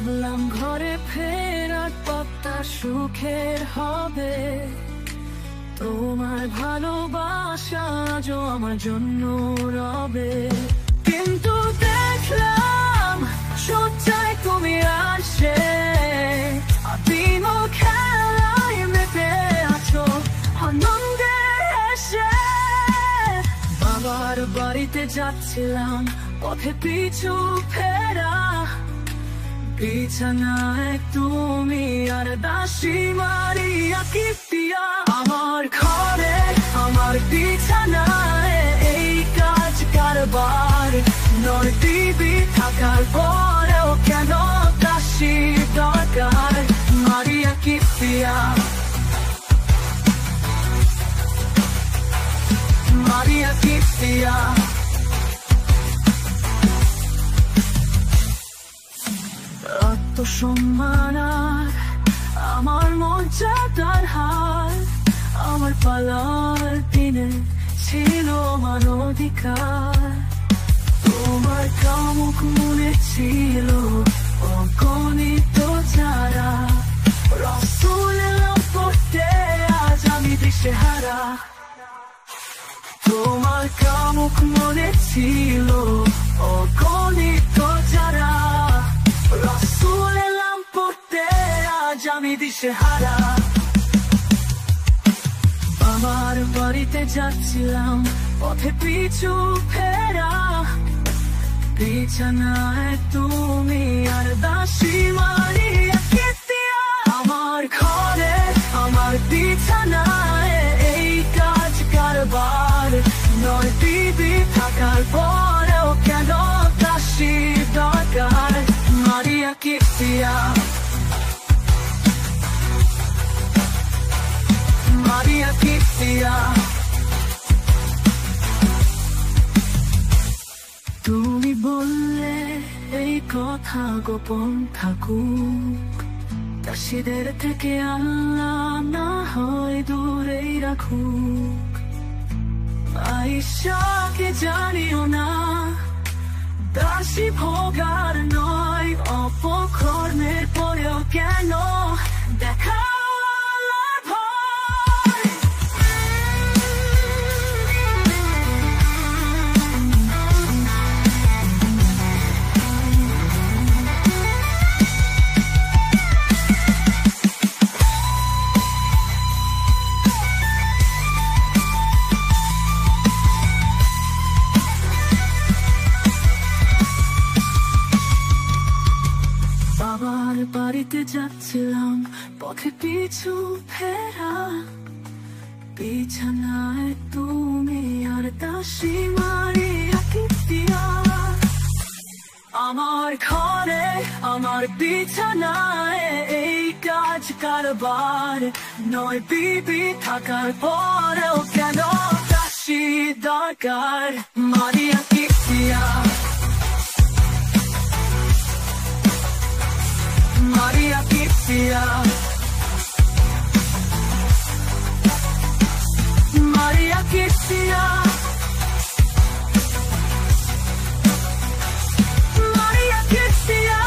ভাবলাম ঘরে ফেরার পথটা সুখের হবে, তোমার ভালোবাসা আজও আমার জন্য রবে। কিন্তু দেখলাম সজ্জায় তুমি আসে, দিন খেলায় মেতে আছো আনন্দে এসে। বাবার বাড়িতে যাচ্ছিলাম, পথে পিছু ফেরা, বিছানায় তুমি আর দাসী মারিয়া কিপ্টিয়া। আমার ঘরে আমার বিছানায় এই কাজ কারবার, নয় দিবি থাকার পরেও কেন দাসী দরকার। মারিয়া কিপ্টিয়া, মারিয়া কিপ্টিয়া। আত্মসম্মান আর আমার মর্যাদার হার, আমার পালার দিনে ছিল আমার অধিকার। তোমার কামুক মনে ছিল অগণিত যারা, রসুল এলাম পড়তে আজ আমি দিশেহারা। তোমার কামুক মনে ছিল অগণিত যারা, রসুল এলাম পড়তে আজ আমি দিশেহারা। আমার বাড়িতে যাচ্ছিলাম, পথে পিছু ফেরা, বিছানায় তুমি আর দাসী মারিয়া কিপ্টিয়া। আমার ঘরে আমার বিছানায় এই কাজ কারবার, নয় দিবি থাকার পরেও কেন দাসী দরকার। মারিয়া কিপ্টিয়া, মারিয়া কিপ্টিয়া। তুমি বললে এই কথা গোপন থাকুক, দাসীদের থেকে আল্লাহ না হয় দূরেই রাখুক। আয়েশাকে জানিও না দাসী ভোগার নয়, অপকর্মের পরেও কেন দেখা বাড়িতে যাচ্ছিলাম, পথে পিছু ফেরা, বিছানায় তুমি আর দাসী মারিয়া কিপ্টিয়া। আমার ঘরে আমার বিছানায় এই কাজ কারবার, নয় বিবি থাকার পরেও কেন দাসী দরকার। মারিয়া কিপ্টিয়া, মারিয়া কিপ্টিয়া, মারিয়া কিপ্টিয়া, মারিয়া কিপ্টিয়া,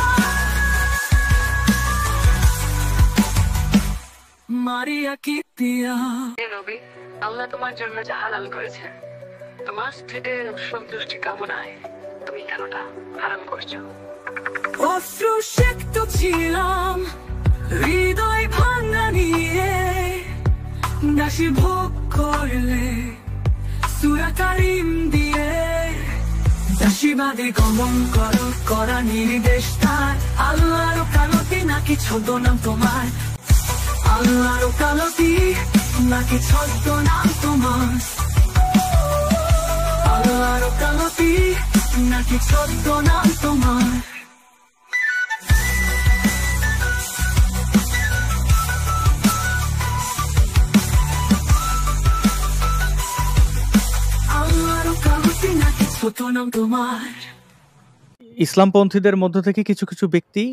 মারিয়া কিপ্টিয়া। নবী, আল্লাহ তোমার জন্য যা হালাল করেছেন, তোমার স্ত্রীদের সন্তুষ্টি কামনায় তুমি কেনটা হারাম করছো? অশ্রুসিক্ত ছিলাম হৃদয় ভাঙা নিয়ে, দাসী ভোগ করলে সূরা কারীম দিয়ে। দাসীবাদী গমন করো, করা নির্দেশ তার। আল্লাহর ওকালতি নাকি ছদ্মনাম তোমার, আল্লাহর ওকালতি নাকি ছদ্মনাম তোমার, আল্লাহর ওকালতি নাকি ছদ্মনাম তোমার। ইসলামপন্থীদের মধ্য থেকে কিছু কিছু ব্যক্তি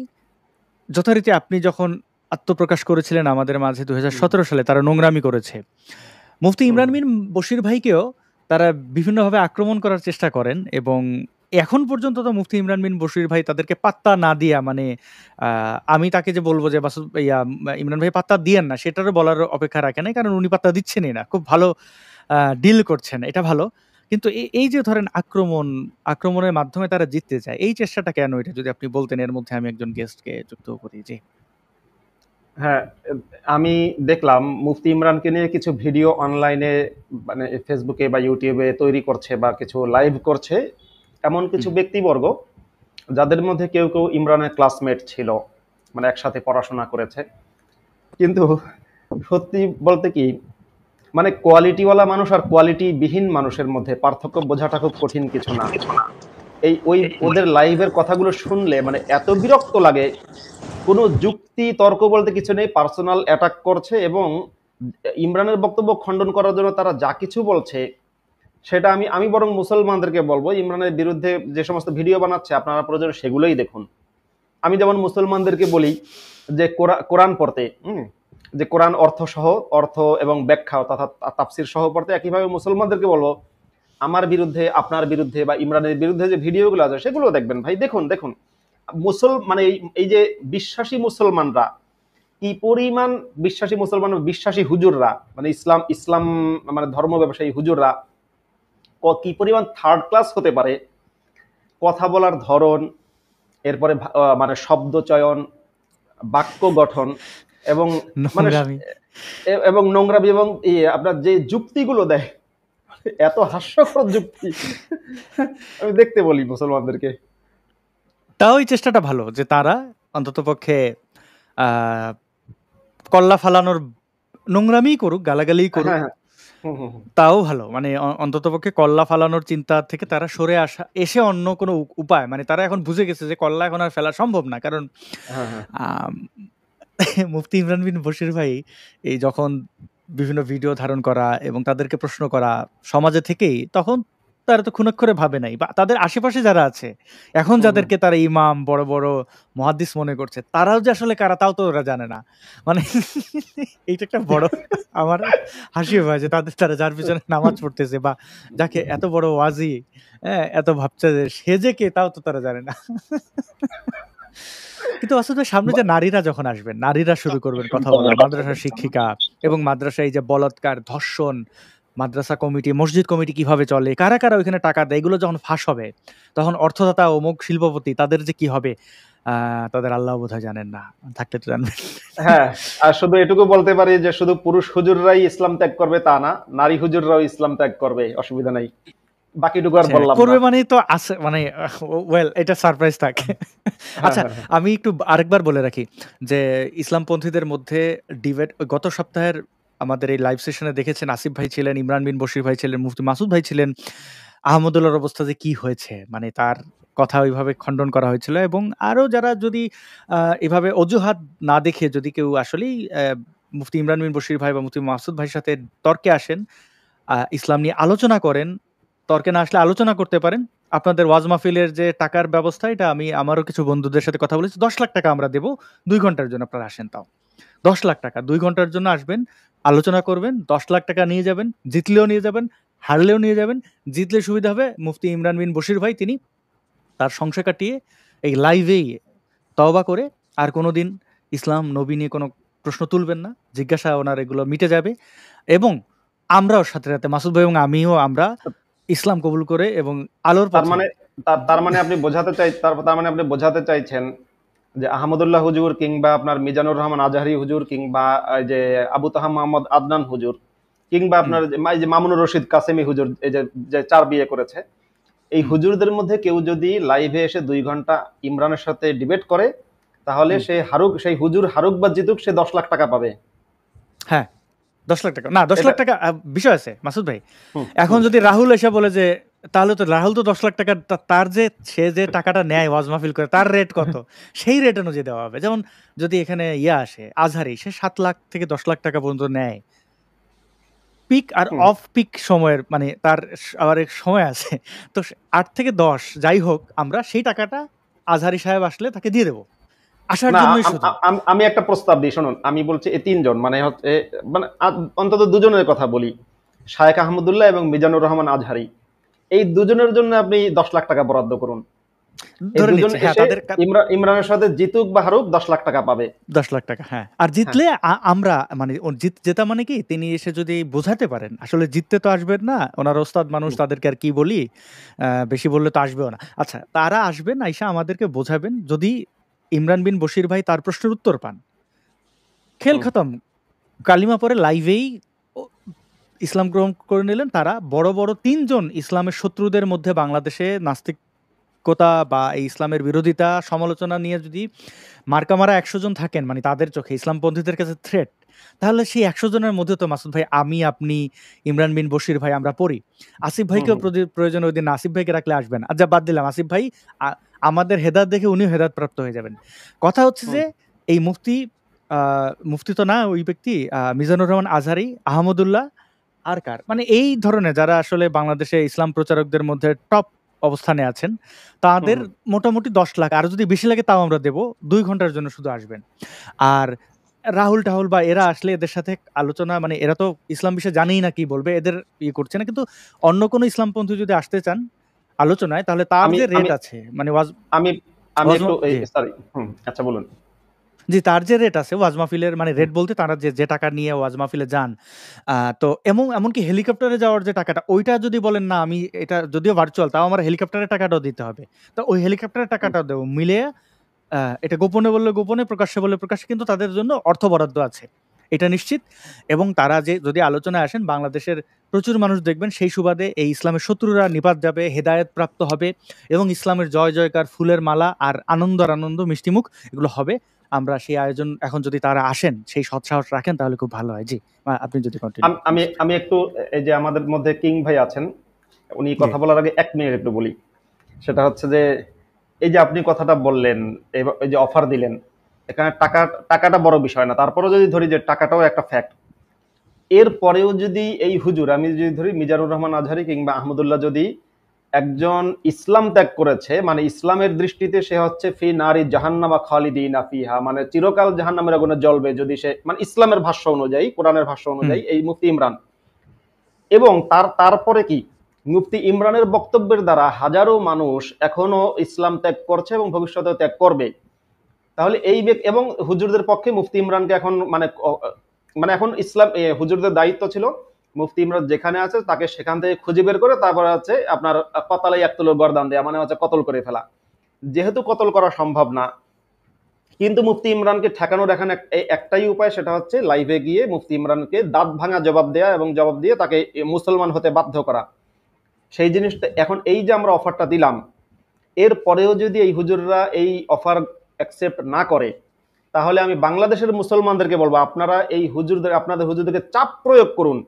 যথারীতি আপনি যখন আত্মপ্রকাশ করেছিলেন আমাদের মাঝে 2017 সালে, তারা নোংরামি করেছে। মুফতি ইমরান বিন বশির ভাইকেও তারা বিভিন্নভাবে আক্রমণ করার চেষ্টা করেন এবং এখন পর্যন্ত তো মুফতি ইমরান বিন বশির ভাই তাদেরকে পাত্তা না দিয়া, মানে আমি তাকে যে বলবো যে ইমরান ভাই পাত্তা দিয়েন না, সেটারও বলার অপেক্ষা রাখে নাই, কারণ উনি পাত্তা দিচ্ছেনই না, খুব ভালো ডিল করছেন, এটা ভালো। কিন্তু এই যে ধরেন আক্রমণের মাধ্যমে তারা জিততে চায়, এই চেষ্টাটা কেন, এটা যদি আপনি বলতেন, এর মধ্যে আমি একজন গেস্টকে যুক্ত করি। জি হ্যাঁ, আমি দেখলাম মুফতি ইমরানকে নিয়ে কিছু ভিডিও অনলাইনে, মানে ফেসবুকে বা ইউটিউবে তৈরি করছে বা কিছু লাইভ করছে এমন কিছু ব্যক্তিবর্গ, যাদের মধ্যে কেউ কেউ ইমরানের ক্লাসমেট ছিল, মানে একসাথে পড়াশোনা করেছে। কিন্তু সত্যি বলতে কি, মানে কোয়ালিটিওয়ালা মানুষ আর কোয়ালিটি বিহীন মানুষের মধ্যে পার্থক্য বোঝাটা খুব কঠিন কিছু না। ওদের লাইভের কথাগুলো শুনলে মানে এত বিরক্ত লাগে, কোনো যুক্তি তর্ক বলতে কিছু নেই, পার্সোনাল অ্যাটাক করছে, এবং ইমরানের বক্তব্য খণ্ডন করার জন্য তারা যা কিছু বলছে সেটা আমি বরং মুসলমানদেরকে বলবো, ইমরানের বিরুদ্ধে যে সমস্ত ভিডিও বানাচ্ছে আপনারা প্রয়োজন সেগুলোই দেখুন। আমি যেমন মুসলমানদেরকে বলি যে কোরআন পড়তে, যে কোরআন অর্থ এবং ব্যাখ্যা তথা তাফসির সহ পড়তে, একইভাবে মুসলমানদেরকে বলবো আমার বিরুদ্ধে, আপনার বিরুদ্ধে বা ইমরানের বিরুদ্ধে যে ভিডিওগুলো আছে সেগুলো দেখবেন ভাই, দেখুন মানে এই যে বিশ্বাসী মুসলমানরা কি পরিমাণ, বিশ্বাসী হুজুররা, মানে ইসলাম মানে ধর্ম ব্যবসায়ী হুজুররা কি পরিমাণ থার্ড ক্লাস হতে পারে, কথা বলার ধরন, এরপরে মানে শব্দ চয়ন, বাক্য গঠন, এবং মানে এবং নোংরামি, এবং আপনার যে যুক্তিগুলো দেয় এত হাস্যকর যুক্তি, আমি দেখতে বলি মুসলমানদেরকে। তাও এই চেষ্টাটা ভালো যে তারা অন্তত পক্ষে কল্লা ফালানোর, নোংরামি করুক, গালাগালি করুক, তাও ভালো, মানে অন্তত পক্ষে কল্লা ফালানোর চিন্তা থেকে তারা সরে এসে অন্য কোনো উপায়, মানে তারা এখন বুঝে গেছে যে কল্লা এখন আর ফেলা সম্ভব না, কারণ মুফতি ইমরান বিন বশির ভাই এই যখন বিভিন্ন ভিডিও ধারণ করা এবং তাদেরকে প্রশ্ন করা সমাজে থেকেই, তখন তারা তো খুনক্ষরে ভাবে নাই, বা তাদের আশেপাশে যারা আছে এখন যাদেরকে তারা ইমাম, বড় বড় মুহাদ্দিস মনে করছে, তারাও যে আসলে কারা তাও তো ওরা জানে না। মানে এইটা একটা বড় আমার হাসি হয় যে তারা যার পিছনে নামাজ পড়তেছে বা যাকে এত বড় ওয়াজি এত ভাবছে যে সে যে কে, তাও তো তারা জানে না। কিন্তু আসলে সামনে যে নারীরা যখন আসবেন, নারীরা শুরু করবেন কথা বলা, মাদ্রাসার শিক্ষিকা, এবং মাদ্রাসায় যে বলাৎকার, ধর্ষণ, মাদ্রাসা কমিটি, মসজিদ কমিটি কিভাবে চলে, কারা কারা ওইখানে টাকা দেয়, এগুলো যখন ফাঁস হবে, তখন অর্থদাতা, অমুক শিল্পপতি, তাদের যে কি হবে, তাদের আল্লাহ বোধহয় জানেন না, থাকলে তো জানবেন। হ্যাঁ, আর শুধু এটুকু বলতে পারি যে শুধু পুরুষ হুজুররাই ইসলাম ত্যাগ করবে তা না, নারী হুজুররাও ইসলাম ত্যাগ করবে, অসুবিধা নাই। বাকিটুকু আর বললাম করবে মানে তো আছে, মানে ওয়েল, এটা সারপ্রাইজ থাকে। আচ্ছা, আমি একটু আরেকবার বলে রাখি যে ইসলামপন্থীদের মধ্যে ডিবেট, গত সপ্তাহের আমাদের এই লাইভ সেশনে দেখেছেন, আসিফ ভাই ছিলেন, ইমরান বিন বশির ভাই ছিলেন, মুফতি মাসুদ ভাই ছিলেন, আহমদুল্লাহর অবস্থা যে কি হয়েছে, মানে তার কথা ওইভাবে খণ্ডন করা হয়েছিল। এবং আরও যারা যদি এভাবে অজুহাত না দেখে যদি কেউ আসলেই মুফতি ইমরান বিন বশির ভাই বা মুফতি মাসুদ ভাইয়ের সাথে তর্কে আসেন, ইসলাম নিয়ে আলোচনা করেন, তর্কে না আসলে আলোচনা করতে পারেন। আপনাদের ওয়াজ মাহফিলের যে টাকার ব্যবস্থা, এটা আমি আমারও কিছু বন্ধুদের সাথে কথা বলেছি, 10 লাখ টাকা আমরা দেবো 2 ঘন্টার জন্য, আপনারা আসেন, তাও 10 লাখ টাকা 2 ঘন্টার জন্য আসবেন, আলোচনা করবেন, 10 লাখ টাকা নিয়ে যাবেন, জিতলেও নিয়ে যাবেন, হারলেও নিয়ে যাবেন। জিতলে সুবিধা হবে, মুফতি ইমরান বিন বশির ভাই তিনি তার সংশয় কাটিয়ে এই লাইভেই তওবা করে আর কোনোদিন ইসলাম নবী নিয়ে কোনো প্রশ্ন তুলবেন না, জিজ্ঞাসা ওনার এগুলো মিটে যাবে, এবং আমরাও সাথে সাথে মাসুদ ভাই এবং আমিও আমরা ইসলাম কবুল করে এবং আলোর পথে। তার মানে আপনি বোঝাতে চাইছেন যে আহমদুল্লাহ হুজুর কিংবা আপনার মিজানুর রহমান আজহারি হুজুর কিংবা যে আবু তাহা মোহাম্মদ আদনান হুজুর কিংবা আপনার যে মামুনুর রশিদ কাসেমি হুজুর, এই যে 4 বিয়ে করেছে, এই হুজুরদের মধ্যে কেউ যদি লাইভে এসে 2 ঘন্টা ইমরানের সাথে ডিবেট করে, তাহলে সেই হুজুর হারুক বা জিতুক, সে 10 লাখ টাকা পাবে। হ্যাঁ, 10 লাখ টাকা না, 10 লাখ টাকা বিষয় আছে মাসুদ ভাই। এখন যদি রাহুল এসে বলে যে, তাহলে তো রাহুল তো 10 লাখ টাকা, তার যে সে যে টাকাটা নেয় ওয়াজ মাহফিল করে, তার রেট কত, সেই রেট অনুযায়ী দেওয়া হবে। যেমন যদি এখানে আসে আজহারি, সে 7 লাখ থেকে 10 লাখ টাকা পর্যন্ত নেয়, পিক আর অফ পিক সময়ের, মানে তার আবার এক সময় আছে, তো 8 থেকে 10 যাই হোক, আমরা সেই টাকাটা আজহারি সাহেব আসলে তাকে দিয়ে দেবো। আমি একটা প্রস্তাব দিই, শুনুন, আমি বলছি এই 3 জন, মানে অন্তত 2 জনের কথা বলি, শায়েখ আহমদুল্লাহ এবং মিজানুর রহমান আজহারি, এই দুজনের জন্য আপনি 10 লাখ টাকা বরাদ্দ করুন, এই ধরে দুজন নিচ্ছে, হ্যাঁ, এসে তাদের ইমরানের সাথে জিতুক বা হারুক 10 লাখ টাকা পাবে। 10 লাখ টাকা, হ্যাঁ। আর জিতলে আমরা মানে জেতা মানে কি, তিনি এসে যদি বোঝাতে পারেন, আসলে জিততে তো আসবেন না, ওনার ওস্তাদ মানুষ, তাদেরকে আর কি বলি, বেশি বললে তো আসবেও না। আচ্ছা, তারা আসবেন, আইসা আমাদেরকে বোঝাবেন, যদি ইমরান বিন বশির ভাই তার প্রশ্নের উত্তর পান, খেল খতম, কালিমা পরে লাইভেই ইসলাম গ্রহণ করে নিলেন। তারা বড় বড় 3 জন ইসলামের শত্রুদের মধ্যে বাংলাদেশে নাস্তিকতা বা এই ইসলামের বিরোধিতা সমালোচনা নিয়ে যদি মার্কামারা 100 জন থাকেন, মানে তাদের চোখে ইসলামপন্থীদের কাছে থ্রেট, তাহলে সেই 100 জনের মধ্যে তো মাসুদ ভাই, আমি, আপনি, ইমরান বিন বশির ভাই, আমরা পড়ি। আসিফ ভাইকেও প্রয়োজন ওই দিন আসিফ ভাইকে রাখলে আসবেন। আচ্ছা, বাদ দিলাম আসিফ ভাই, আমাদের হেদায়েত দেখে উনিও হেদায়েত প্রাপ্ত হয়ে যাবেন। কথা হচ্ছে যে এই মুফতি তো না ওই ব্যক্তি, মিজানুর রহমান আজহারি, আহমদুল্লাহ, আর কার, মানে এই ধরনের যারা আসলে বাংলাদেশে ইসলাম প্রচারকদের মধ্যে টপ অবস্থানে আছেন, তাদের মোটামুটি 10 লাখ, আর যদি বেশি লাগে তাও আমরা দেব, 2 ঘন্টার জন্য শুধু আসবেন। আর রাহুল টাহুল বা এরা আসলে এদের সাথে আলোচনা, মানে এরা তো ইসলাম বিষয়ে জানেই না কি বলবে, এদের করছে না। কিন্তু অন্য কোনো ইসলামপন্থী যদি আসতে চান আলোচনায়, তাহলে তার যে রেট আছে, মানে আমি একটু সরি, আচ্ছা বলুন। জি, তার যে রেট আছে ওয়াজ মাহফিলের, মানে রেট বলতে তারা যে টাকা নিয়ে ওয়াজ মাহফিলে যান, তো এমনকি হেলিকপ্টারে যাওয়ার যে টাকাটা, ওইটা যদি বলেন না আমি এটা যদিও ভার্চুয়াল, তাও আমার হেলিকপ্টারের টাকাটাও দিতে হবে, তো ওই হেলিকপ্টারের টাকাটাও দেবো মিলে। এটা গোপনে বললে গোপনে, প্রকাশ্যে বললে প্রকাশ্যে, কিন্তু তাদের জন্য অর্থ বরাদ্দ আছে, এটা নিশ্চিত। এবং তারা যে যদি আলোচনায় আসেন, বাংলাদেশের প্রচুর মানুষ দেখবেন, সেই সুবাদে এই ইসলামের শত্রুরা নিপাত যাবে, হেদায়েত প্রাপ্ত হবে, এবং ইসলামের জয় জয়কার, ফুলের মালা, আর আনন্দ মিষ্টিমুখ, এগুলো হবে। আমরা সেই আয়োজন, এখন যদি তারা আসেন, সেই সৎসাহস রাখেন, তাহলে খুব ভালো হয়। জি, আপনি যদি আমি একটু, এই যে আমাদের মধ্যে কিং ভাই আছেন, উনি কথা বলার আগে 1 মিনিট একটু বলি। সেটা হচ্ছে যে এই যে আপনি কথাটা বললেন, এই যে অফার দিলেন, এখানে টাকাটা বড় বিষয় না, তারপরেও যদি ধরি যে টাকাটাও একটা ফ্যাক্ট, এরপরেও যদি এই হুজুর, আমি যদি ধরি মিজানুর রহমান আজহারি কিংবা আহমদুল্লাহ, যদি একজন ইসলাম ত্যাগ করেছে, মানে ইসলামের দৃষ্টিতে সে হচ্ছে ফি নারি জাহান্নামা খালিদিনা ফিহা, মানে চিরকাল জাহান্নামের আগুনে জ্বলবে, যদি সে, মানে ইসলামের ভাষ্য অনুযায়ী, কোরআনের ভাষ্য অনুযায়ী, এই মুফতি ইমরান, এবং তারপরে কি মুফতি ইমরানের বক্তব্যের দ্বারা হাজারো মানুষ এখনো ইসলাম ত্যাগ করছে এবং ভবিষ্যতে ত্যাগ করবে, তাহলে এই এবং হুজুরদের পক্ষে মুফতি ইমরানকে এখন মানে এখন ইসলাম, হুজুরদের দায়িত্ব ছিল মুফতি ইমরান যেখানে আছে তাকে সেখান থেকে খুঁজে বের করে তারপরে হচ্ছে আপনার কতালাই একতল গর্দান দেয়া, মানে হচ্ছে কতল করে ফেলা। যেহেতু কতল করা সম্ভব না, কিন্তু মুফতি ইমরানকে ঠেকানোর এখানে একটাই উপায়, সেটা হচ্ছে লাইভে গিয়ে মুফতি ইমরানকে দাঁত ভাঙা জবাব দেয়া, এবং জবাব দিয়ে তাকে মুসলমান হতে বাধ্য করা। সেই জিনিসটা এখন, এই যে আমরা অফারটা দিলাম, এর পরেও যদি এই হুজুররা এই অফার অ্যাকসেপ্ট না করে, তাহলে আমি বাংলাদেশের মুসলমানদেরকে বলবো, আপনারা এই আপনাদের হুজুরদেরকে চাপ প্রয়োগ করুন,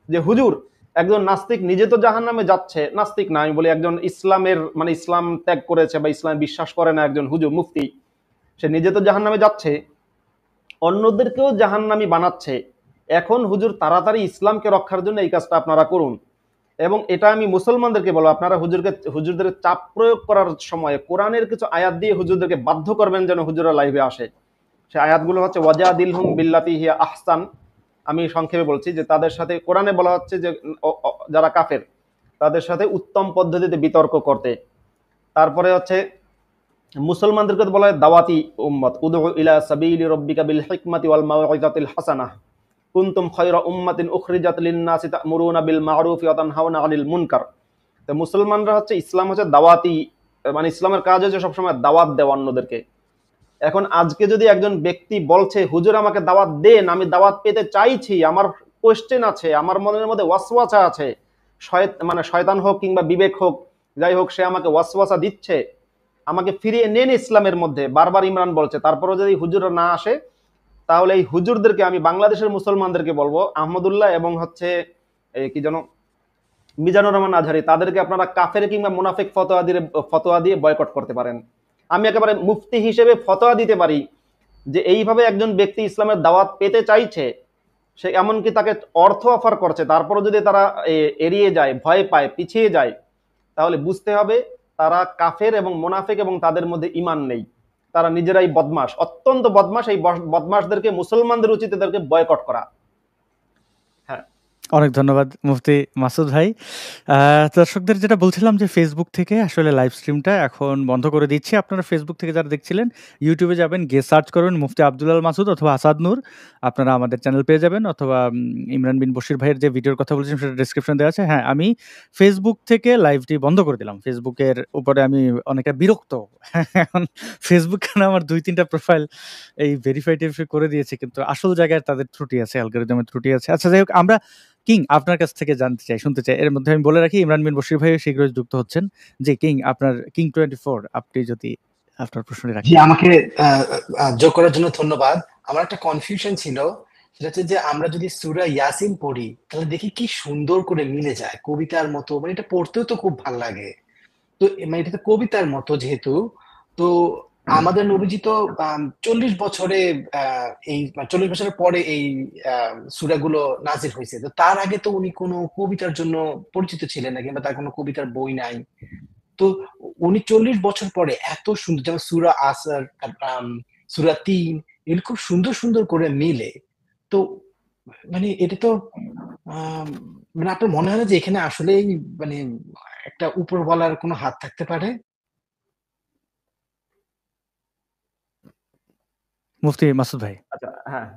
যে হুজুর, একজন নাস্তিক নিজে তো জাহান্নামে যাচ্ছে, নাস্তিক না, আমি বলি একজন ইসলামের, মানে ইসলাম ত্যাগ করেছে বা ইসলাম বিশ্বাস করে না একজন হুজুর মুফতি, সে নিজে তো জাহান্নামে যাচ্ছে, অন্যদেরকেও জাহান্নামী বানাচ্ছে। এখন হুজুর তাড়াতাড়ি ইসলামকে রক্ষার জন্য এই কাজটা আপনারা করুন। এবং এটা আমি মুসলমানদেরকে বলবো, আপনারা হুজুরদের চাপ প্রয়োগ করার সময় কোরআনের কিছু আয়াত দিয়ে হুজুরদেরকে বাধ্য করবেন যেন হুজুরা লাইভে আসে। সে আয়াতগুলো হচ্ছে ওয়াজাদিলহুম বিল্লাতি হিয়া আহসান। আমি সংক্ষেপে বলছি যে তাদের সাথে কোরআনে বলা হচ্ছে যে যারা কাফের তাদের সাথে উত্তম পদ্ধতিতে বিতর্ক করতে। তারপরে হচ্ছে মুসলমানদেরকে বলা হয় দাওয়াতি উম্মত, উদউ ইলা সাবিলি রাব্বিকা বিল হিকমাতি ওয়াল মাউইযাতিল হাসানাহ কুনতুম খায়রা উম্মাতিন উখরিজাত লিন-নাসি তা'মুরুনা বিল মা'রুফি ওয়া তানহাউনা আনিল মুনকার। তো মুসলমানরা হচ্ছে, ইসলাম হচ্ছে দাওয়াতি, মানে ইসলামের কাজ হচ্ছে সবসময় দাওয়াত দেওয়া অন্যদেরকে। এখন আজকে যদি একজন ব্যক্তি বলছে হুজুর আমাকে দাওয়াত দেন, আমি দাওয়াত পেতে চাইছি, আমার কোয়েশ্চেন আছে, আমার মনের মধ্যে ওয়াসওয়াসা আছে, মানে শয়তান হোক কিংবা বিবেক হোক, যাই হোক, সে আমাকে ওয়াসওয়াসা দিচ্ছে, আমাকে ফিরিয়ে নেন ইসলামের মধ্যে, বারবার ইমরান বলছে, তারপরেও যদি হুজুররা না আসে, তাহলে এই হুজুরদেরকে আমি বাংলাদেশের মুসলমানদেরকে বলবো, আহমদুল্লাহ এবং হচ্ছে কি যেন মিজানুর রহমান আজহারি, তাদেরকে আপনারা কাফের কিংবা মুনাফিক ফতোয়া দিয়ে বয়কট করতে পারেন। আমি একেবারে মুফতি হিসেবে ফতোয়া দিতে পারি যে এইভাবে একজন ব্যক্তি ইসলামের দাওয়াত পেতে চাইছে, সে এমনকি তাকে অর্থ অফার করছে, তারপরে যদি তারা এড়িয়ে যায়, ভয় পায়, পিছিয়ে যায়, তাহলে বুঝতে হবে তারা কাফের এবং মুনাফিক, এবং তাদের মধ্যে ঈমান নেই, তারা নিজেরাই বদমাশ, অত্যন্ত বদমাশ। এই বদমাশদেরকে মুসলমানদের উচিত এদেরকে বয়কট করা। হ্যাঁ, অনেক ধন্যবাদ মুফতি মাসুদ ভাই। দর্শকদের যেটা বলছিলাম যে ফেসবুক থেকে আসলে লাইভ স্ট্রিমটা এখন বন্ধ করে দিচ্ছি। আপনারা ফেসবুক থেকে যারা দেখছিলেন ইউটিউবে যাবেন, গিয়ে সার্চ করবেন মুফতি আব্দুল আল মাসুদ অথবা আসাদ নূর। আপনারা আমাদের চ্যানেল পেয়ে যাবেন, অথবা ইমরান বিন বশির ভাইয়ের যে ভিডিওর কথা বলেছিলাম সেটা ডেসক্রিপশন দেওয়া আছে। হ্যাঁ, আমি ফেসবুক থেকে লাইভটি বন্ধ করে দিলাম। ফেসবুকের উপরে আমি অনেকটা বিরক্ত। এখন ফেসবুক কেন আমার ২-৩টা প্রোফাইল এই ভেরিফাই টেরিফাই করে দিয়েছে, কিন্তু আসল জায়গায় তাদের ত্রুটি আছে, অ্যালগরিদমের ত্রুটি আছে। আচ্ছা, যাই হোক, আমরা কিং আপনার কাছ থেকে জানতে চাই, শুনতে চাই। এর মধ্যে আমি বলে রাখি ইমরান বিন বশির ভাই শীঘ্রই যুক্ত হচ্ছেন। যে কিং, আপনার কিং 24, আপনি যদি আপনার প্রশ্নটি জি, রাখেন। আমাকে যোগ করার জন্য ধন্যবাদ। আমার একটা কনফিউশন ছিল, সেটা হচ্ছে যে আমরা যদি সূরা ইয়াসিন পড়ি তাহলে দেখি কি সুন্দর করে মিলে যায় কবিতার মতো, মানে এটা পড়তেও তো খুব ভালো লাগে। তো মানে এটা তো কবিতার মতো যেহেতু, তো আমাদের নবীজি তো 40 বছরে এই 40 বছরের পরে এই সূরাগুলো নাজিল হয়েছে। তো তার আগে তো উনি কোনো কবিতার জন্য পরিচিত ছিলেন না, কিংবা তার কোনো কবিতার বই নাই। তো উনি 40 বছর পরে এত সুন্দর, যেমন সূরা আসর, সূরা তিন, এগুলো খুব সুন্দর সুন্দর করে মিলে। তো মানে এটা তো মানে আপনার মনে হয় না যে এখানে আসলেই মানে একটা উপরওয়ালার কোনো হাত থাকতে পারে? মুফতি মাসুদ ভাই। আচ্ছা, হ্যাঁ,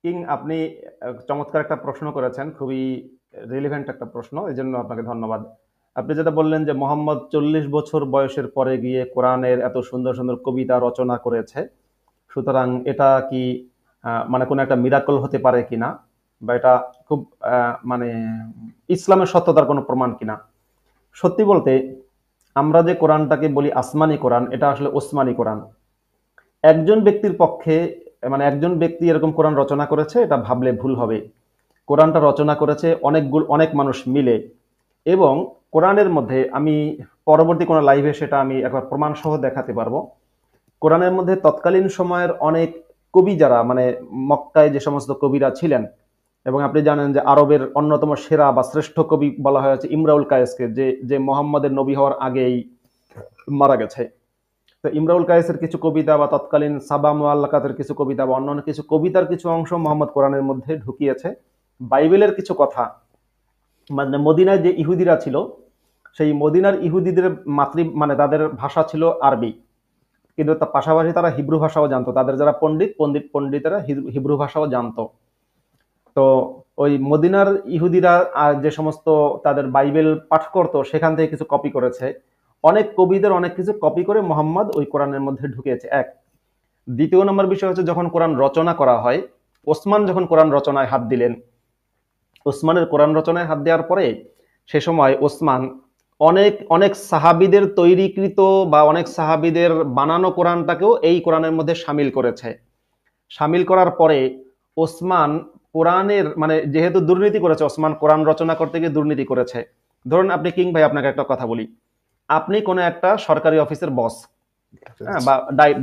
কিং, আপনি চমৎকার একটা প্রশ্ন করেছেন, খুবই রিলেভেন্ট একটা প্রশ্ন, এই জন্য আপনাকে ধন্যবাদ। আপনি যেটা বললেন যে মোহাম্মদ 40 বছর বয়সের পরে গিয়ে কোরআনের এত সুন্দর সুন্দর কবিতা রচনা করেছে, সুতরাং এটা কি মানে কোনো একটা মিরাকল হতে পারে কিনা, বা এটা খুব মানে ইসলামের সত্যতার কোনো প্রমাণ কিনা। সত্যি বলতে, আমরা যে কোরআনটাকে বলি আসমানি কোরআন, এটা আসলে ওসমানি কোরআন। একজন ব্যক্তির পক্ষে, মানে একজন ব্যক্তি এরকম কোরআন রচনা করেছে এটা ভাবলে ভুল হবে। কোরআনটা রচনা করেছে অনেক মানুষ মিলে। এবং কোরআনের মধ্যে আমি পরবর্তী কোনো লাইভে সেটা আমি একবার প্রমাণ সহ দেখাতে পারবো। কোরআনের মধ্যে তৎকালীন সময়ের অনেক কবি, যারা মানে মক্কায় যে সমস্ত কবিরা ছিলেন, এবং আপনি জানেন যে আরবের অন্যতম সেরা বা শ্রেষ্ঠ কবি বলা হয়েছে ইমরাউল কায়েসকে, যে মোহাম্মদের নবী হওয়ার আগেই মারা গেছে। তো ইমরাউল কায়েসের কিছু কবিতা বা তৎকালীন সাবা মুআল্লাকাতের কিছু কবিতা বা অন্যান্য কিছু কবিতার কিছু অংশ মোহাম্মদ কোরআনের মধ্যে ঢুকিয়েছে। বাইবেলের কিছু কথা, মানে মদিনায় যে ইহুদিরা ছিল, সেই মদিনার ইহুদিদের মানে তাদের ভাষা ছিল আরবি, কিন্তু তার পাশাপাশি তারা হিব্রু ভাষাও জানতো। তাদের যারা পণ্ডিতেরা হিব্রু ভাষাও জানতো। তো ওই মদিনার ইহুদিরা আর যে সমস্ত তাদের বাইবেল পাঠ করতো, সেখান থেকে কিছু কপি করেছে। অনেক কবিদের অনেক কিছু কপি করে মোহাম্মদ ওই কোরআনের মধ্যে ঢুকিয়েছে। এক, দ্বিতীয় নম্বর বিষয় হচ্ছে, যখন কোরআন রচনা করা হয়, ওসমান যখন কোরআন রচনায় হাত দিলেন, ওসমানের কোরআন রচনায় হাত দেওয়ার পরে সে সময় ওসমান অনেক অনেক সাহাবিদের তৈরিকৃত বা অনেক সাহাবিদের বানানো কোরআনটাকেও এই কোরআনের মধ্যে সামিল করেছে। সামিল করার পরে ওসমান কোরআনের, মানে যেহেতু দুর্নীতি করেছে, ওসমান কোরআন রচনা করতে গিয়ে দুর্নীতি করেছে। ধরুন আপনি, কিং ভাই, আপনাকে একটা কথা বলি, আপনি কোনো একটা সরকারি অফিসের বস, হ্যাঁ, বা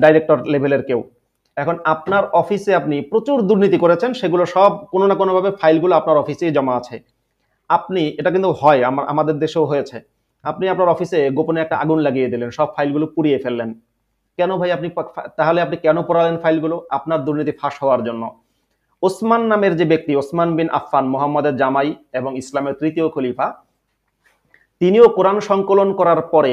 ডাইরেক্টর লেভেলের কেউ। এখন আপনার অফিসে আপনি প্রচুর দুর্নীতি করেছেন, সেগুলো সব কোনো না কোনোভাবে ফাইলগুলো আপনার অফিসেই জমা আছে। আপনি, এটা কিন্তু হয়, আমাদের দেশেও হয়েছে, আপনি আপনার অফিসে গোপনে একটা আগুন লাগিয়ে দিলেন, সব ফাইলগুলো পুড়িয়ে ফেললেন। কেন ভাই? তাহলে আপনি কেন পোড়ালেন ফাইলগুলো? আপনার দুর্নীতি ফাঁস হওয়ার জন্য। ওসমান নামের যে ব্যক্তি, ওসমান বিন আফফান, মোহাম্মদের জামাই এবং ইসলামের তৃতীয় খলিফা, তিনিও কোরআন সংকলন করার পরে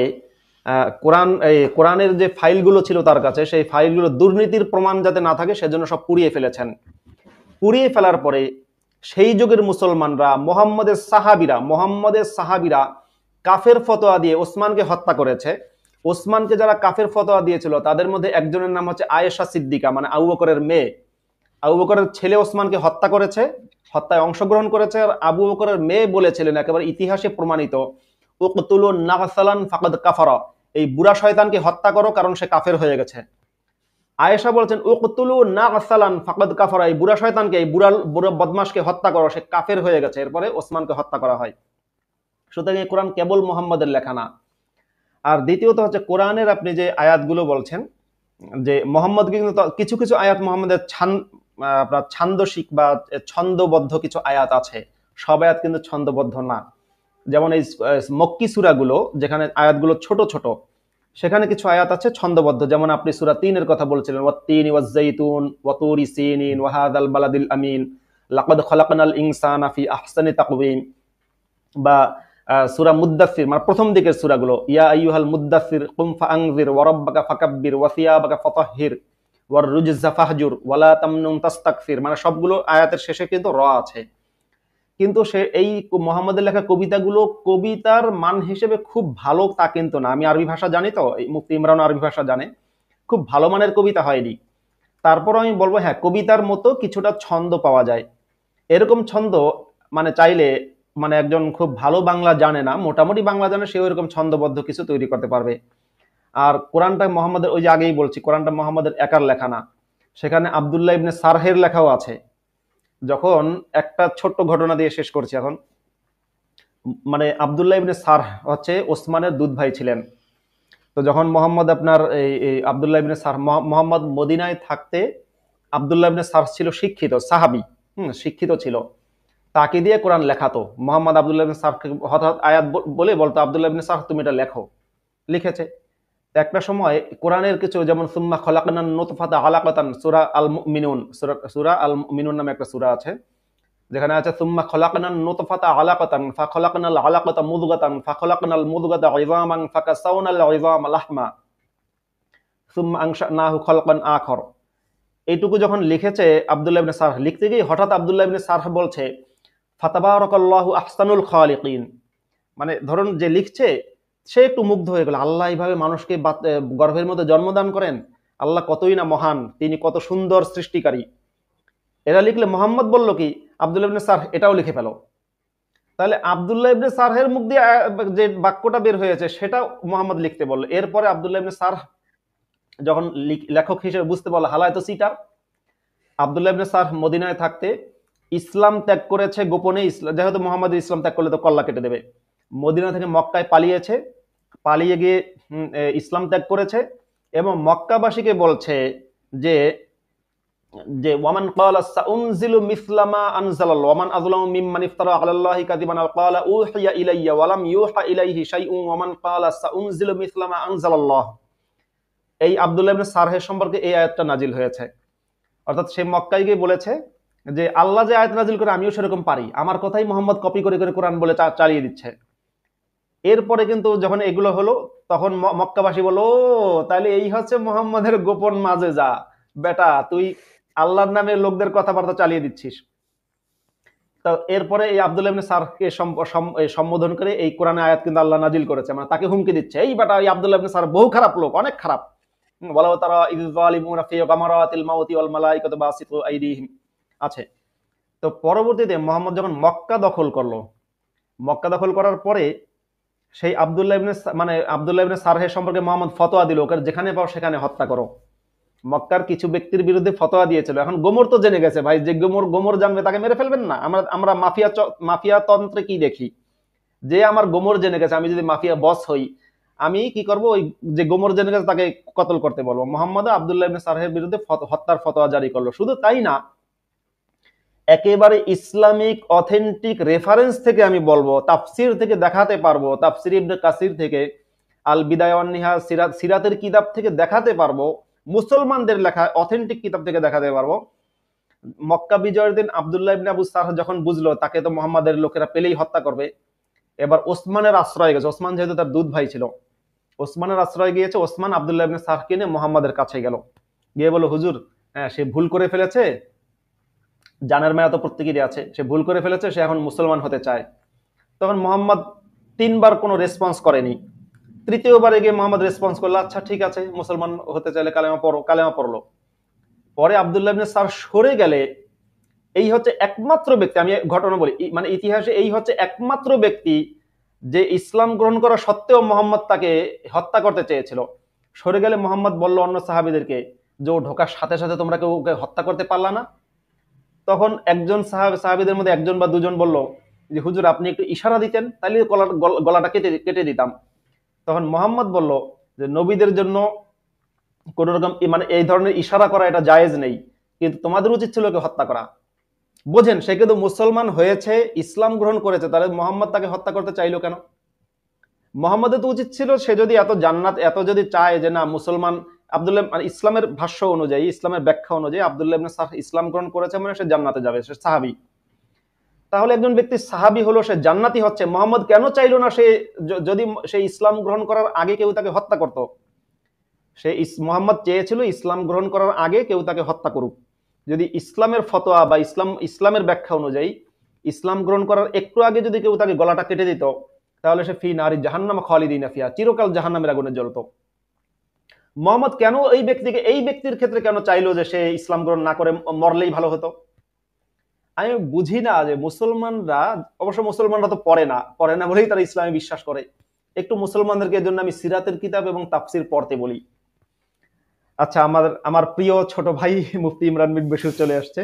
কোরআনের যে ফাইলগুলো ছিল তার কাছে, সেই ফাইলগুলো দুর্নীতির প্রমাণ যাতে না থাকে সেজন্য সব পুড়িয়ে ফেলেছেন। পুড়িয়ে ফেলার পরে সেই যুগের মুসলমানরা, মোহাম্মদের সাহাবিরা কাফের ফতোয়া দিয়ে ওসমানকে হত্যা করেছে। ওসমানকে যারা কাফের ফতোয়া দিয়েছিল তাদের মধ্যে একজনের নাম হচ্ছে আয়েশা সিদ্দিকা, মানে আবু বকরের মেয়ে। আবু বকরের ছেলে ওসমানকে হত্যা করেছে, হত্যায় অংশগ্রহণ করেছে। আর আবু বকরের মেয়ে বলেছিলেন, একেবারে ইতিহাসে প্রমাণিত, উকতুলু নাগসালান ফাকাদ কাফারা, এই বুড়া শয়তানকে হত্যা করো কারণ সে কাফের হয়ে গেছে। আয়েশা বলছেন, উকতুলু নাগসালান ফাকাদ কাফারা, এই বুড়া শয়তানকে, এই বুড়া বদমাশকে হত্যা করো, সে কাফের হয়ে গেছে। এরপরে ওসমানকে হত্যা করা হয়। সুতরাং এই কোরআন কেবল মুহাম্মদের লেখা না। আর দ্বিতীয়ত হচ্ছে, কোরআনের আপনি যে আয়াতগুলো বলছেন, যে মোহাম্মদ কিন্তু কিছু কিছু আয়াত মোহাম্মদের আপনার ছান্দসিক বা ছন্দবদ্ধ কিছু আয়াত আছে, সব আয়াত কিন্তু ছন্দবদ্ধ না। যেমন এই মক্কি সূরাগুলো, যেখানে আয়াতগুলো ছোট ছোট, সেখানে কিছু আয়াত আছে ছন্দবদ্ধ। যেমন আপনি সূরা 3 এর কথা বলছিলেন, ওয়াত-তিনি ওয়াজ-যাইতুন ওয়া তুরি সিনিন ওয়া হাযাল বালাদিল আমিন লাকাদ খালাকনাল ইনসানা ফি আহসানি তাকওয়িম, বা সূরা মুদ্দাসসির মানে প্রথম দিকের সূরাগুলো, ইয়া আইয়ুহাল মুদ্দাসসির কুম ফাআনজির ওয়া রাব্বাকা ফাকাব্বির ওয়া সিয়াবাকা ফাতাহহির ওয়ার রুজজা ফাহজুর ওয়ালা তামনুন তাস্তাকসির, মানে সবগুলো আয়াতের শেষে কিন্তু র আছে। কিন্তু সে এই মোহাম্মদের লেখা কবিতাগুলো কবিতার মান হিসেবে খুব ভালো তা কিন্তু না। আমি আরবি ভাষা জানি, তো মুফতি ইমরান আরবি ভাষা জানে, খুব ভালো মানের কবিতা হয়নি। তারপর আমি বলবো হ্যাঁ, কবিতার মতো কিছুটা ছন্দ পাওয়া যায়। এরকম ছন্দ মানে চাইলে মানে একজন খুব ভালো বাংলা জানে না, মোটামুটি বাংলা জানে, সেও এরকম ছন্দবদ্ধ কিছু তৈরি করতে পারবে। আর কোরআনটা মোহাম্মদের, ওই যে আগেই বলছি, কোরআনটা মোহাম্মদের একার লেখা না, সেখানে আব্দুল্লাহ ইবনে সারহের লেখাও আছে। যখন একটা ছোট্ট ঘটনা দিয়ে শেষ করছি এখন, মানে আব্দুল্লাহ ইবনে সারহ হচ্ছে ওসমানের দুধ ভাই ছিলেন। তো যখন মোহাম্মদ আপনার এই আব্দুল্লাহ ইবনে সারহ, মোহাম্মদ মদিনায় থাকতে আব্দুল্লাহ ইবনে সারহ ছিল শিক্ষিত সাহাবী, শিক্ষিত ছিল, তাকে দিয়ে কোরআন লেখাতো। মোহাম্মদ আব্দুল্লাহ ইবনে সারহকে হঠাৎ আয়াত বলে বলতো, আব্দুল্লাহ ইবনে সারহ তুমি এটা লেখো, লিখেছে। একটা সময় কোরআনের কিছু, যেমন সুম্মা খলাকনান নুতফাতা আলাকাতান, সূরা আল মুমিনুন, সূরা আল মুমিনুন নামে একটা সূরা আছে, যেখানে আছে সুম্মা খলাকনান নুতফাতা আলাকাতান ফাখলাকনাল আলাকাতা মুদগাতান ফাখলাকনাল মুদগাতা ইযামান ফাকাসাউনাল ইযামা লাহমা সুম্মা আনশানাহু খালকান আখর। এইটুকু যখন লিখেছে আব্দুল্লাহ ইবনে সারহ, লিখতে গিয়ে হঠাৎ আব্দুল্লাহ ইবনে সারহ বলছে ফাতাবারাকাল্লাহু আহসানুল খালিকিন, মানে ধরুন যে লিখছে সে একটু মুগ্ধ হয়ে গেল, আল্লাহ এইভাবে মানুষকে গর্ভের মধ্যে জন্মদান করেন, আল্লাহ কতই না মহান, তিনি কত সুন্দর সৃষ্টিকারী। এরা লিখলে মোহাম্মদ বলল কি, আব্দুল্লাহ ইবনে সারহ এটাও লিখে ফেলো। তাহলে আব্দুল্লাহ ইবনে সারহের মুখ দিয়ে যে বাক্যটা বের হয়েছে সেটা মোহাম্মদ লিখতে বলল। এরপরে আব্দুল্লাহ ইবনে সারহ যখন লেখক হিসেবে বুঝতে পারলো হালায় তো সিটার, আব্দুল্লাহ ইবনে সারহ মদিনায় থাকতে ইসলাম ত্যাগ করেছে গোপনে, যেহেতু মোহাম্মদ ইসলাম ত্যাগ করলে তো কল্লা কেটে দেবে, মদিনা থেকে মক্কায় পালিয়েছে, পালিয়ে গিয়ে ইসলাম ত্যাগ করেছে এবং মক্কাবাসীকে বলছে যে যে ওয়ামান ক্বালা সাউনজিলু মিসলা মা আনজালাল্লাহ ওয়ামান আযলামু মিম্মান ইফতারা আলাল্লাহি কাযিবান আও ক্বালা উহিয়া ইলাইয়া ওয়া লাম ইউহা ইলাইহি শাইউন ওয়ামান ক্বালা সাউনজিলু মিসলা মা আনজালাল্লাহ। এই আব্দুল্লাহ ইবনে সারহের সম্পর্কে এই আয়াতটা নাজিল হয়েছে। অর্থাৎ সে মক্কায় গিয়ে বলেছে যে আল্লাহ যে আয়াত নাজিল করে আমিও সেরকম পারি, আমার কথাই মোহাম্মদ কপি করে করে কোরআন বলে চালিয়ে দিচ্ছে। এরপরে কিন্তু যখন এগুলো হলো তখন মক্কাবাসী বলল, ও তাহলে এই হচ্ছে মোহাম্মদের গোপন মাজেজা, বেটা তুই আল্লাহর নামে লোকদের কথাবার্তা চালিয়ে দিচ্ছিস। তো এরপরে এই আব্দুল্লাহ ইবনে সারহকে সম্বোধন করে এই কোরআনে আয়াত কিন্তু আল্লাহ নাজিল করেছে, মানে তাকে হুমকি দিচ্ছে, এই বেটা এই আব্দুল্লাহ ইবনে সারহ বহু খারাপ লোক, অনেক খারাপ। ওয়ালাউ তারা ইয যালিমুনা ফি গামারাতিল মাউতি ওয়াল মালাইকাতু বাসিতু আইদিহিম আছে। তো পরবর্তীতে মোহাম্মদ যখন মক্কা দখল করলো, মক্কা দখল করার পরে সেই আব্দুল্লাহ ইবনে সারহের সম্পর্কে মোহাম্মদ ফতোয়া দিল, ওকে যেখানে পাও সেখানে হত্যা করো। মক্কার কিছু ব্যক্তির বিরুদ্ধে ফতোয়া দিয়েছিল। এখন গোমর তো জেনে গেছে, ভাই যে গোমর জানবে তাকে মেরে ফেলবেন না। আমরা মাফিয়া তন্ত্রে কি দেখি, যে আমার গোমর জেনে গেছে, আমি যদি মাফিয়া বস হই আমি কি করব, ওই যে গোমর জেনে গেছে তাকে কতল করতে বলবো। মোহাম্মদ আব্দুল্লাহ ইবনে সারহের বিরুদ্ধে হত্যার ফতোয়া জারি করলো। শুধু তাই না, একেবারে ইসলামিক অথেন্টিক রেফারেন্স থেকে আমি বলবো, তাফসির থেকে দেখাতে পারবো, তাফসির ইবনে কাসির থেকে, আল বিদায়া ওয়ান নিহা, সিরাতের কিতাব থেকে দেখাতে পারবো, মুসলমানদের লেখা অথেন্টিক কিতাব থেকে দেখাতে পারবো। মক্কা বিজয়ের দিন আব্দুল্লাহ ইবনে আবু সারহ যখন বুঝলো তাকে তো মোহাম্মদের লোকেরা পেলেই হত্যা করবে, এবার ওসমানের আশ্রয় গেছে। ওসমান যেহেতু তার দুধ ভাই ছিল, ওসমানের আশ্রয় গিয়েছে। ওসমান আব্দুল্লাহ ইবনে সারহকে নিয়ে মোহাম্মদের কাছে গেল, গিয়ে বলল, হুজুর হ্যাঁ সে ভুল করে ফেলেছে, জানের মায়া তো প্রত্যেকেরই আছে, সে ভুল করে ফেলেছে, সে এখন মুসলমান হতে চায়। তখন মোহাম্মদ 3 বার কোনো রেসপন্স করেনি। তৃতীয়বারে গিয়ে মোহাম্মদ রেসপন্স করলো, আচ্ছা ঠিক আছে মুসলমান হতে চাইলে কালেমা পড়ো, কালেমা পড়লো। পরে আব্দুল্লাহ ইবনে সারহ সরে গেলে এই হচ্ছে একমাত্র ব্যক্তি, আমি ঘটনা বলি, মানে ইতিহাসে এই হচ্ছে একমাত্র ব্যক্তি যে ইসলাম গ্রহণ করা সত্ত্বেও মোহাম্মদ তাকে হত্যা করতে চেয়েছিল। সরে গেলে মোহাম্মদ বলল অন্য সাহাবীদেরকে যে ও ঢোকার সাথে সাথে তোমরা কেউ ওকে হত্যা করতে পারলা না? তখন একজন সাহাবীদের মধ্যে একজন বা দুজন বলল যে হুজুর আপনি একটু ইশারা দিতেন তাহলে গলাটা কেটে দিতাম। তখন মোহাম্মদ বলল যে নবীদের জন্য কোন রকম মানে এই ধরনের ইশারা করা এটা জায়েজ নেই, কিন্তু তোমাদের উচিত ছিল ওকে হত্যা করা। বোঝেন, সে কিন্তু মুসলমান হয়েছে, ইসলাম গ্রহণ করেছে, তাহলে মোহাম্মদ তাকে হত্যা করতে চাইলো কেন? মোহাম্মদের তো উচিত ছিল, সে যদি এত জান্নাত এত যদি চায় যে না মুসলমান আব্দুল্লাহ মানে ইসলামের ভাষ্য অনুযায়ী, ইসলামের ব্যাখ্যা অনুযায়ী আব্দুল্লাহ ইবনে সাহ ইসলাম গ্রহণ করেছে মানে সে জান্নাতে যাবে, সে সাহাবী। তাহলে একজন ব্যক্তি সাহাবী হলো, সে জান্নাতি হচ্ছে, মোহাম্মদ কেন চাইলো না সে যদি সে ইসলাম গ্রহণ করার আগে কেউ তাকে হত্যা করত? সে মোহাম্মদ চেয়েছিল ইসলাম গ্রহণ করার আগে কেউ তাকে হত্যা করুক। যদি ইসলামের ফতোয়া বা ইসলামের ব্যাখ্যা অনুযায়ী ইসলাম গ্রহণ করার একটু আগে যদি কেউ তাকে গলাটা কেটে দিত, তাহলে সে ফি নারি জাহান্নাম খালিদিনা ফিহা, চিরকাল জাহান্নামের আগুনে জ্বলতো। মোহাম্মদ কেন এই ব্যক্তির ক্ষেত্রে কেন চাইলো যে সে ইসলাম গ্রহণ না করে মরলেই ভালো হতো? আমি বুঝি না যে মুসলমানরা, অবশ্য মুসলমানরা তো পড়ে না বলেই তারা ইসলামে বিশ্বাস করে। একটু মুসলমানদেরকে এর জন্য আমি সিরাতের কিতাব এবং তাফসির পড়তে বলি। আচ্ছা, আমার প্রিয় ছোট ভাই মুফতি ইমরান বিন বশির চলে আসছে।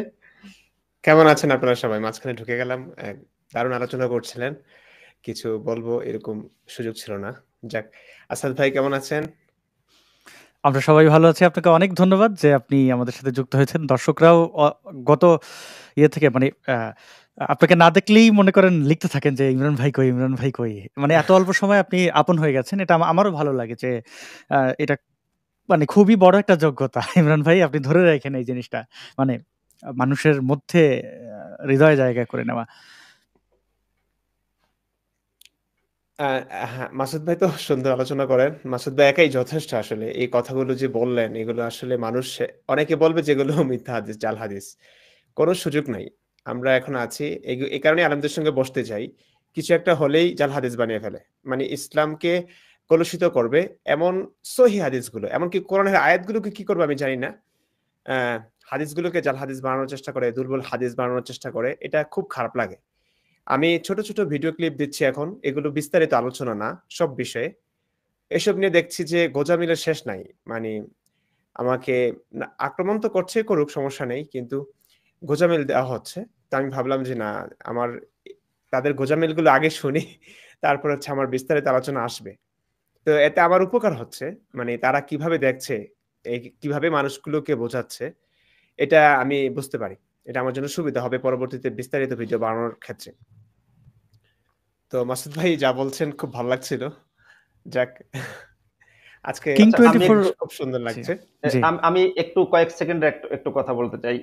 কেমন আছেন আপনারা সবাই? মাঝখানে ঢুকে গেলাম, দারুণ আলোচনা করছিলেন, কিছু বলবো এরকম সুযোগ ছিল না। যাক, আসাদ ভাই কেমন আছেন? আমরা সবাই ভালো আছি। আপনাকে অনেক ধন্যবাদ যে আপনি আমাদের সাথে যুক্ত হয়েছেন। দর্শকরাও গত থেকে মানে আপনাকে না দেখলেই মনে করেন লিখতে থাকেন যে ইমরান ভাই কই, ইমরান ভাই কই। মানে এত অল্প সময় আপনি আপন হয়ে গেছেন, এটা আমারও ভালো লাগে যে এটা মানে খুবই বড় একটা যোগ্যতা। ইমরান ভাই আপনি ধরে রাখেন এই জিনিসটা, মানে মানুষের মধ্যে হৃদয়ে জায়গা করে নেওয়া। হ্যাঁ, মাসুদ ভাই তো সুন্দর আলোচনা করেন। মাসুদ ভাই একাই যথেষ্ট। আসলে এই কথাগুলো যে বললেন, এগুলো আসলে মানুষ অনেকে বলবে যেগুলো মিথ্যা হাদিস, জাল হাদিস, কোনো সুযোগ নাই। আমরা এখন আছি এই কারণে আলেমদের সঙ্গে বসতে চাই। কিছু একটা হলেই জাল হাদিস বানিয়ে ফেলে, মানে ইসলামকে কলুষিত করবে এমন সহি হাদিসগুলো, এমনকি কোরআনের আয়াতগুলোকে কি করবে আমি জানি না, হাদিসগুলোকে জাল হাদিস বানানোর চেষ্টা করে, দুর্বল হাদিস বানানোর চেষ্টা করে। এটা খুব খারাপ লাগে। আমি ছোট ছোট ভিডিও ক্লিপ দিচ্ছি এখন, এগুলো বিস্তারিত আলোচনা না সব বিষয়ে। এসব নিয়ে দেখছি যে গোঁজামিলের শেষ নাই। মানে আমাকে আক্রমণ তো করছে, করুক, সমস্যা নেই, কিন্তু গোঁজামিল দেওয়া হচ্ছে। তো আমি ভাবলাম যে না, আমার তাদের গোঁজামিলগুলো আগে শুনি, তারপর হচ্ছে আমার বিস্তারিত আলোচনা আসবে। তো এতে আমার উপকার হচ্ছে, মানে তারা কিভাবে দেখছে, কিভাবে মানুষগুলোকে বোঝাচ্ছে, এটা আমি বুঝতে পারি। এটা আমার জন্য সুবিধা হবে পরবর্তীতে বিস্তারিত ভিডিও বানানোর ক্ষেত্রে। তো মাসুদ ভাই যা বলছেন খুব ভালো লাগছিল। যাক, আজকে খুব সুন্দর লাগছে। আমি একটু কয়েক সেকেন্ড একটু কথা বলতে চাই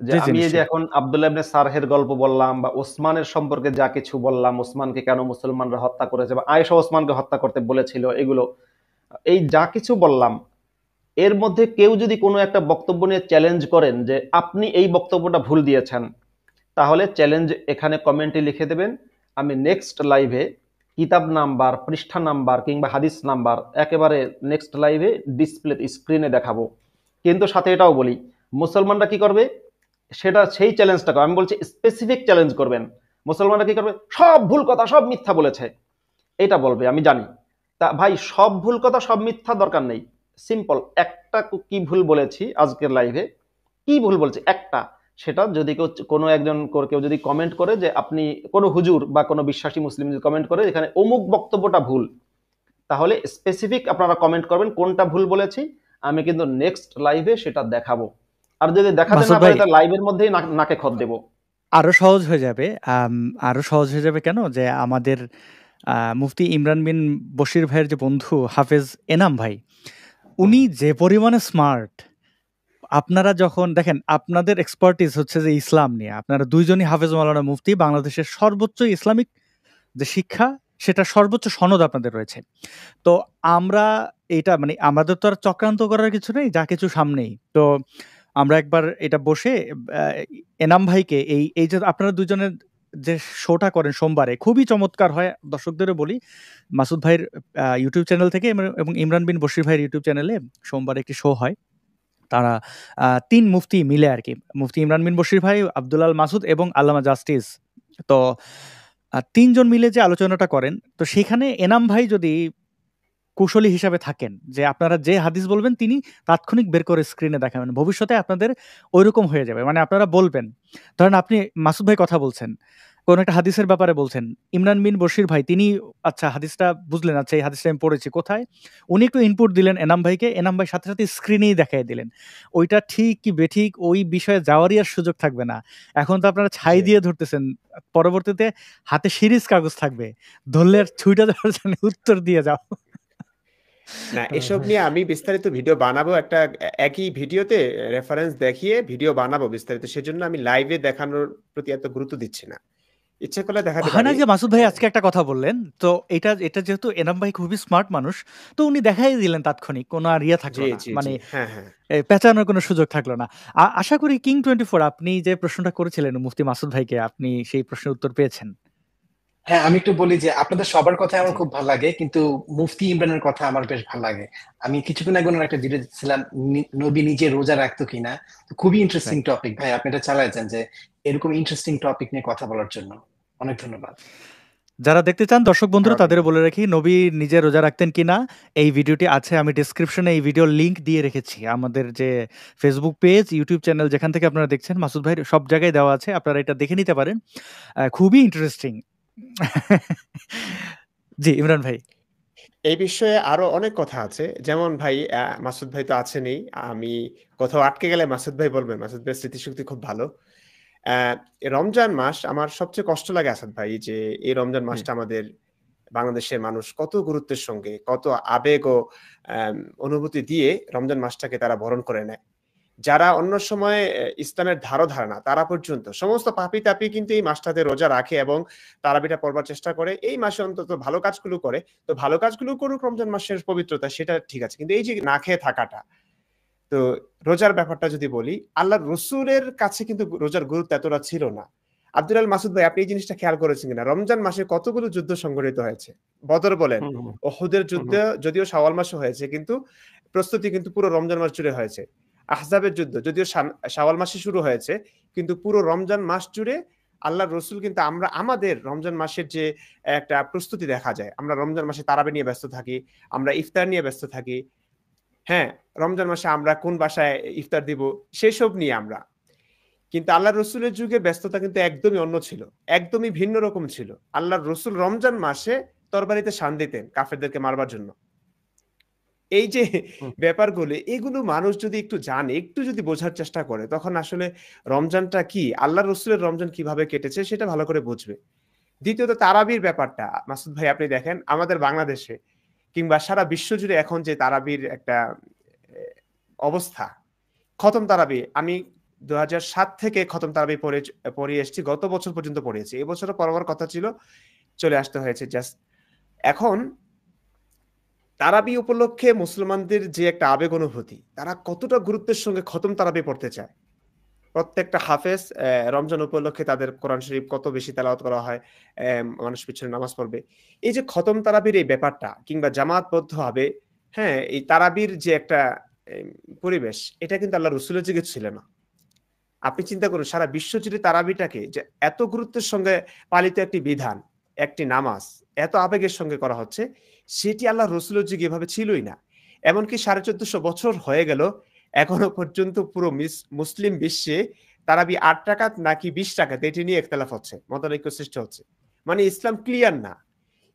যে আমি এই যে এখন আব্দুল্লাহ ইবনে সারহের গল্প বললাম বা ওসমানের সম্পর্কে যা কিছু বললাম, ওসমানকে কেন মুসলমানরা হত্যা করেছে বা আয়েশা ওসমানকে হত্যা করতে বলেছিল, এগুলো এই যা কিছু বললাম, এর মধ্যে কেউ যদি কোনো একটা বক্তব্য নিয়ে চ্যালেঞ্জ করেন যে আপনি এই বক্তব্যটা ভুল দিয়েছেন, তাহলে চ্যালেঞ্জ এখানে কমেন্টে লিখে দেবেন। আমি নেক্সট লাইভে কিতাব নাম্বার, পৃষ্ঠা নাম্বার কিংবা হাদিস নাম্বার একেবারে নেক্সট লাইভে ডিসপ্লে স্ক্রিনে দেখাবো। কিন্তু সাথে এটাও বলি, মুসলমানরা কি করবে সেটা, সেই চ্যালেঞ্জটাকে আমি বলছি স্পেসিফিক চ্যালেঞ্জ করবেন। মুসলমানরা কি করবে, সব ভুল কথা, সব মিথ্যা বলেছে, এটা বলবে, আমি জানি। তা ভাই, সব ভুল কথা সব মিথ্যা দরকার নেই। সিম্পল একটা কি ভুল বলেছি আজকের লাইভে, কি ভুল বলছি একটা, সেটা যদি কেউ যদি কমেন্ট করে যে আপনি কোনো হুজুর বা কোনো বিশ্বাসী মুসলিম যদি কমেন্ট করে এখানে অমুক বক্তব্যটা ভুল, তাহলে স্পেসিফিক আপনারা কমেন্ট করবেন কোনটা ভুল বলেছি, আমি কিন্তু নেক্সট লাইভে সেটা দেখাবো। আর যদি দেখাতে না পারি তাহলে লাইভের মধ্যেই নাকে খত দেব। আরো সহজ হয়ে যাবে কেন, যে আমাদের মুফতি ইমরান বিন বশির ভাইয়ের যে বন্ধু হাফেজ এনাম ভাই, উনি যে পরিমাণে স্মার্ট, আপনারা যখন দেখেন, আপনাদের এক্সপার্টিস হচ্ছে যে ইসলাম নিয়ে, আপনারা দুইজনই হাফেজ মাওলানা মুফতি, বাংলাদেশের সর্বোচ্চ ইসলামিক যে শিক্ষা সেটা সর্বোচ্চ সনদ আপনাদের রয়েছে। তো আমরা এটা মানে আমাদের তো আর চক্রান্ত করার কিছু নেই, যা কিছু সামনেই। তো আমরা একবার এটা বসে এনাম ভাইকে এই যে আপনারা দুজনের যে শোটা করেন সোমবারে, খুবই চমৎকার হয়। দর্শকদেরও বলি, মাসুদ ভাইয়ের ইউটিউব চ্যানেল থেকে এবং ইমরান বিন বশির ভাইয়ের ইউটিউব চ্যানেলে সোমবারে একটি শো হয়। তারা 3 মুফতি মিলে আর কি, মুফতি ইমরান বিন বশির ভাই, আব্দুল আল মাসুদ এবং আল্লামা জাস্টিস, তো 3 জন মিলে যে আলোচনাটা করেন, তো সেখানে এনাম ভাই যদি কুশলী হিসাবে থাকেন, যে আপনারা যে হাদিস বলবেন তিনি তাৎক্ষণিক বের করে স্ক্রিনে দেখাবেন, ভবিষ্যতে আপনাদের ওইরকম হয়ে যাবে। মানে আপনারা বলবেন, ধরেন আপনি মাসুদ ভাই কথা বলছেন, কোন একটা হাদিসের ব্যাপারে বলছেন, ইমরান বিন বশির ভাই তিনি আচ্ছা হাদিসটা বুঝলেন, আচ্ছা এই হাদিসটা আমি পড়েছি কোথায়, উনি একটু ইনপুট দিলেন এনাম ভাইকে, এনাম ভাই সাথে সাথে স্ক্রিনেই দেখাই দিলেন। ওইটা ঠিক কি বেঠিক ওই বিষয়ে যাওয়ারই আর সুযোগ থাকবে না। এখন তো আপনারা ছাই দিয়ে ধরতেছেন, পরবর্তীতে হাতে সিরিজ কাগজ থাকবে, ধরলে আর ছুঁইটা যাওয়ার জন্য উত্তর দিয়ে যাও। না, এসব নিয়ে আমি বিস্তারিত ভিডিও বানাবো, একটা একই ভিডিওতে রেফারেন্স দেখিয়ে ভিডিও বানাবো বিস্তারিত। সেজন্য আমি লাইভে দেখানোর প্রতি এত গুরুত্ব দিচ্ছি না। ইচ্ছে করলে দেখাতে হয় না পারি। যে মাসুদ ভাই আজকে একটা কথা বললেন, তো এটা যেহেতু এনাম ভাই খুবই স্মার্ট মানুষ, তো উনি দেখাই দিলেন তাৎক্ষণিক, কোনো আর ইয়ে থাকলো জি না, জি মানে জি, হ্যাঁ হ্যাঁ। পেঁচানোর কোনো সুযোগ থাকলো না। আশা করি কিং 24 আপনি যে প্রশ্নটা করেছিলেন মুফতি মাসুদ ভাইকে, আপনি সেই প্রশ্নের উত্তর পেয়েছেন। হ্যাঁ, আমি একটু বলি যে আপনাদের সবার কথা আমার জি খুব ভালো লাগে, কিন্তু মুফতি ইমরানের কথা আমার বেশ ভালো লাগে। আমি কিছুক্ষণ আগে ওনার একটা ভিডিও দেখছিলাম, নবী নিজে রোজা রাখতো কিনা। তো খুবই ইন্টারেস্টিং রাইট। টপিক ভাই, আপনি এটা চালাইছেন যে এরকম ইন্টারেস্টিং টপিক নিয়ে কথা বলার জন্য। অনেক ধন্যবাদ। যারা দেখতে চান দর্শক বন্ধুরা, হ্যাঁ, তাদেরও বলে রাখি নবী নিজে রোজা রাখতেন কিনা এই ভিডিওটি আছে, আমি ডেসক্রিপশনে এই ভিডিওর লিংক দিয়ে রেখেছি। আমাদের যে ফেসবুক পেজ, ইউটিউব চ্যানেল যেখান থেকে আপনারা দেখছেন, মাসুদ ভাই সব জায়গায় দেওয়া আছে, আপনারা এটা দেখে নিতে পারেন। খুবই ইন্টারেস্টিং। জি ইমরান ভাই। এই বিষয়ে আরো অনেক কথা আছে। যেমন ভাই, মাসুদ ভাই তো আছেনই। আমি কোথাও আটকে গেলে মাসুদ ভাই বলবেন। মাসুদ ভাইয়ের স্মৃতিশক্তি খুব ভালো। রমজান মাস আমার সবচেয়ে কষ্ট লাগে আসাদ ভাই, যে এই রমজান জি মাসটা আমাদের বাংলাদেশের মানুষ কত গুরুত্বের সঙ্গে, কত আবেগ ও অনুভূতি দিয়ে রমজান মাসটাকে তারা বরণ করে নেয়। যারা অন্য সময় ইসলামের ধারও ধারে না, তারা পর্যন্ত সমস্ত পাপী-তাপী কিন্তু এই মাসটাতে রোজা রাখে এবং তারাবিটা পড়বার চেষ্টা করে। এই মাসে অন্তত ভালো কাজগুলো করে। তো ভালো কাজগুলো করুক, রমজান মাসের পবিত্রতা সেটা ঠিক আছে। কিন্তু এই যে না খেয়ে থাকাটা, তো রোজার ব্যাপারটা যদি বলি, আল্লাহর রসুলের কাছে কিন্তু রোজার গুরুত্ব এতটা ছিল না। আব্দুল আল মাসুদ ভাই, আপনি এই জিনিসটা খেয়াল করেছেন কিনা? রমজান মাসে কতগুলো যুদ্ধ সংঘটিত হয়েছে। বদর বলেন, হুম, হুম, উহুদের হুম, যুদ্ধ যদিও শাওয়াল মাসে হয়েছে, কিন্তু প্রস্তুতি কিন্তু পুরো রমজান মাস জুড়ে হয়েছে। আহজাবের যুদ্ধ যদিও শাওয়াল মাসে শুরু হয়েছে, কিন্তু পুরো রমজান মাস জুড়ে আল্লাহর রসুল কিন্তু আমাদের রমজান মাসের যে একটা প্রস্তুতি দেখা যায়, আমরা রমজান মাসে তারাবি নিয়ে ব্যস্ত থাকি, আমরা ইফতার নিয়ে ব্যস্ত থাকি। হ্যাঁ, রমজান মাসে আমরা কোন বাসায় ইফতার দিব সেসব নিয়ে আমরা। কিন্তু আল্লাহর রসুলের যুগে ব্যস্ততা কিন্তু একদমই অন্য ছিল, একদমই ভিন্ন রকম ছিল। আল্লাহর রসুল রমজান মাসে তরবারিতে শান দিতেন কাফেরদেরকে মারবার জন্য। এই যে হুম। ব্যাপারগুলো, এগুলো মানুষ যদি একটু জানে, একটু যদি বোঝার চেষ্টা করে, তখন আসলে রমজানটা কি, আল্লাহর রসুলের রমজান কিভাবে কেটেছে সেটা ভালো করে বুঝবে। দ্বিতীয়ত তারাবির ব্যাপারটা, মাসুদ ভাই আপনি দেখেন আমাদের বাংলাদেশে কিংবা সারা বিশ্ব জুড়ে এখন যে তারাবির একটা অবস্থা, খতম তারাবি আমি 2007 থেকে খতম তারাবি পড়ে এসেছি, গত বছর পর্যন্ত পড়িয়েছি। এবছরও পড়াবার কথা ছিল, চলে আসতে হয়েছে জাস্ট। এখন তারাবি উপলক্ষে মুসলমানদের যে একটা আবেগ অনুভূতি, তারা কতটা গুরুত্বের সঙ্গে খতম তারাবি পড়তে চায়। প্রত্যেকটা হাফেজ রমজান উপলক্ষে তাদের কোরআন শরীফ কত বেশি তেলাওয়াত করা হয়, মানুষ পিছনে নামাজ পড়বে। এই যে খতম তারাবির এই ব্যাপারটা, কিংবা জামাতবদ্ধভাবে, হ্যাঁ, এই তারাবির যে একটা এম পরিবেশ, এটা কিন্তু আল্লাহর রাসূলের যুগে ছিল না। আপনি চিন্তা করুন, সারা বিশ্বজুড়ে তারাবিটাকে যে এত গুরুত্বের সঙ্গে পালিত একটি বিধান, একটি নামাজ এত আবেগের সঙ্গে করা হচ্ছে, সেটি আল্লাহর রাসূলের যুগে এভাবে ছিলই না। এমনকি 1450 বছর হয়ে গেল, এখনো পর্যন্ত পুরো মুসলিম বিশ্বে তারাবি ৮ রাকাত নাকি ২০ রাকাত এটি নিয়ে ইখতিলাফ হচ্ছে, মতানৈক্য সৃষ্টি হচ্ছে। মানে ইসলাম ক্লিয়ার না।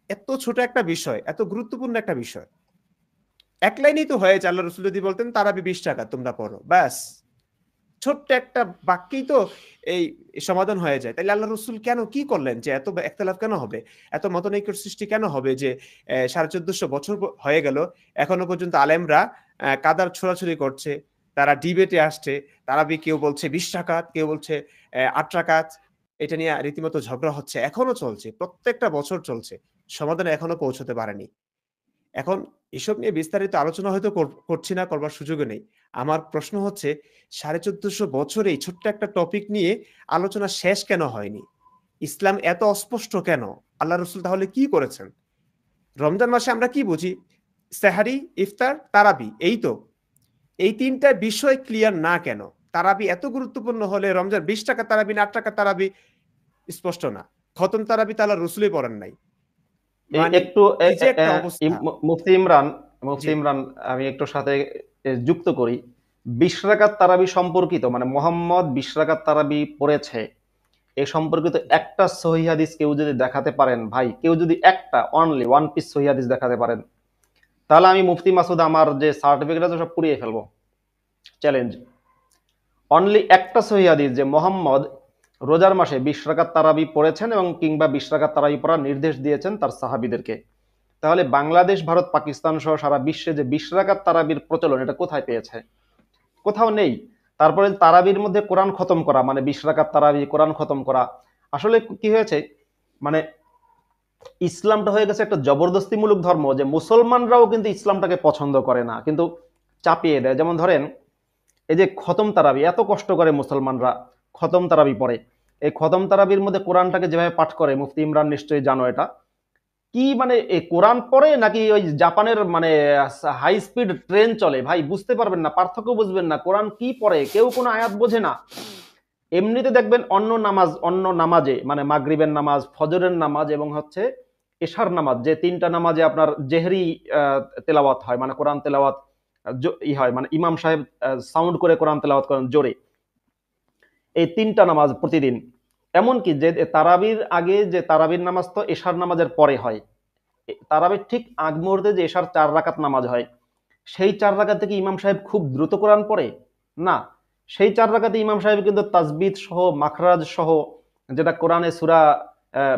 এত ছোট একটা বিষয়, এত গুরুত্বপূর্ণ একটা বিষয়। এক লাইনেই তো হয়েছে, আল্লাহর রাসূল যদি বলতেন তারাবি ২০ রাকাত তোমরা পড়ো, ব্যাস। ছোট্ট একটা বাক্যেই তো এই সমাধান হয়ে যায়। তাইলে আল্লাহর রাসূল কেন কি করলেন যে এত ইখতিলাফ কেন হবে? এত মতানৈক্যের সৃষ্টি কেন হবে যে 1450 বছর হয়ে গেল, এখনো পর্যন্ত আলেমরা কাদার ছোড়াছুড়ি করছে, তারা ডিবেটে আসছে, তারাবি কেউ বলছে ২০ রাকাত, কেউ বলছে ৮ রাকাত। এটা নিয়ে রীতিমতো ঝগড়া হচ্ছে, এখনো চলছে, প্রত্যেকটা বছর চলছে। সমাধানে এখনো পৌঁছতে পারেনি। এখন এসব নিয়ে বিস্তারিত আলোচনা হয়তো করছি না, করবার সুযোগও নেই। আমার প্রশ্ন হচ্ছে, 1450 বছরে এই ছোট্ট একটা টপিক নিয়ে আলোচনা শেষ কেন হয়নি? ইসলাম এত অস্পষ্ট কেন? আল্লাহ রসুল তাহলে কি করেছেন? রমজান মাসে আমরা কি বুঝি? সেহারি, ইফতার, তারাবি, এই তো। এই ৩টা বিষয় ক্লিয়ার না কেন? তারাবি এত গুরুত্বপূর্ণ হলে রমজান ২০ টাকা তারাবি না ৮ টাকা তারাবি স্পষ্ট না। খতম তারাবি তো আল্লাহ রসুলই পড়েন নাই। মানে একটু কি যে একটা অবস্থা। মুফতি ইমরান, জি। আমি একটু সাথে যুক্ত করি। ২০ রাকাত তারাবি সম্পর্কিত, মানে মোহাম্মদ ২০ রাকাত তারাবি পড়েছে এ সম্পর্কিত একটা সহিহ হাদিস কেউ যদি দেখাতে পারেন, ভাই কেউ যদি একটা অনলি ওয়ান পিস সহিহ হাদিস দেখাতে পারেন, তাহলে আমি মুফতি মাসুদ আমার যে সার্টিফিকেট আছে সব পুড়িয়ে ফেলবো, চ্যালেঞ্জ। অনলি একটা সহিহ হাদিস যে মোহাম্মদ রোজার মাসে ২০ রাকাত তারাবি পড়েছেন এবং কিংবা ২০ রাকাত তারাবি পড়ার নির্দেশ দিয়েছেন তার সাহাবীদেরকে, তাহলে বাংলাদেশ, ভারত, পাকিস্তান সহ সারা বিশ্বে যে 20 রাকাত তারাবির প্রচলন, এটা কোথায় পেয়েছে? কোথাও নেই। তারপরে তারাবির মধ্যে কোরআন খতম করা, মানে 20 রাকাত তারাবি, কোরআন খতম করা, আসলে কি হয়েছে, মানে ইসলামটা হয়ে গেছে একটা জবরদস্তিমূলক ধর্ম, যে মুসলমানরাও কিন্তু ইসলামটাকে পছন্দ করে না, কিন্তু চাপিয়ে দেয়। যেমন ধরেন এই যে খতম তারাবি, এত কষ্ট করে মুসলমানরা খতম তারাবি পড়ে, এই খতম তারাবির মধ্যে কোরআনটাকে যেভাবে পাঠ করে, মুফতি ইমরান নিশ্চয়ই জানো এটা, কি মানে এই কোরআন পড়ে নাকি ওই জাপানের মানে হাই স্পিড ট্রেন চলে, ভাই বুঝতে পারবেন না, পার্থক্য বুঝবেন না, কোরআন কি পড়ে, কেউ কোনো আয়াত বোঝে না। এমনিতে দেখবেন অন্য নামাজে, মানে মাগরিবের নামাজ, ফজরের নামাজ এবং হচ্ছে এশার নামাজ, যে 3টা নামাজে আপনার জেহরি তেলাওয়াত হয়, মানে কোরআন তেলাওয়াত হয়, মানে ইমাম সাহেব সাউন্ড করে কোরআন তেলাওয়াত করেন জোরে, এই 3টা নামাজ প্রতিদিন। এমনকি যে তারাবির আগে যে তারাবির নামাজ তো এশার নামাজের পরে হয়, তারাবির ঠিক আগ মুহূর্তে যে এশার 4 রাকাত নামাজ হয়, সেই 4 রাকাত থেকে ইমাম সাহেব খুব দ্রুত কোরআন পড়ে না, সেই 4 রাকাতে ইমাম সাহেব কিন্তু তাসবিদ সহ, মাখরাজ সহ, যেটা কোরআনে সূরা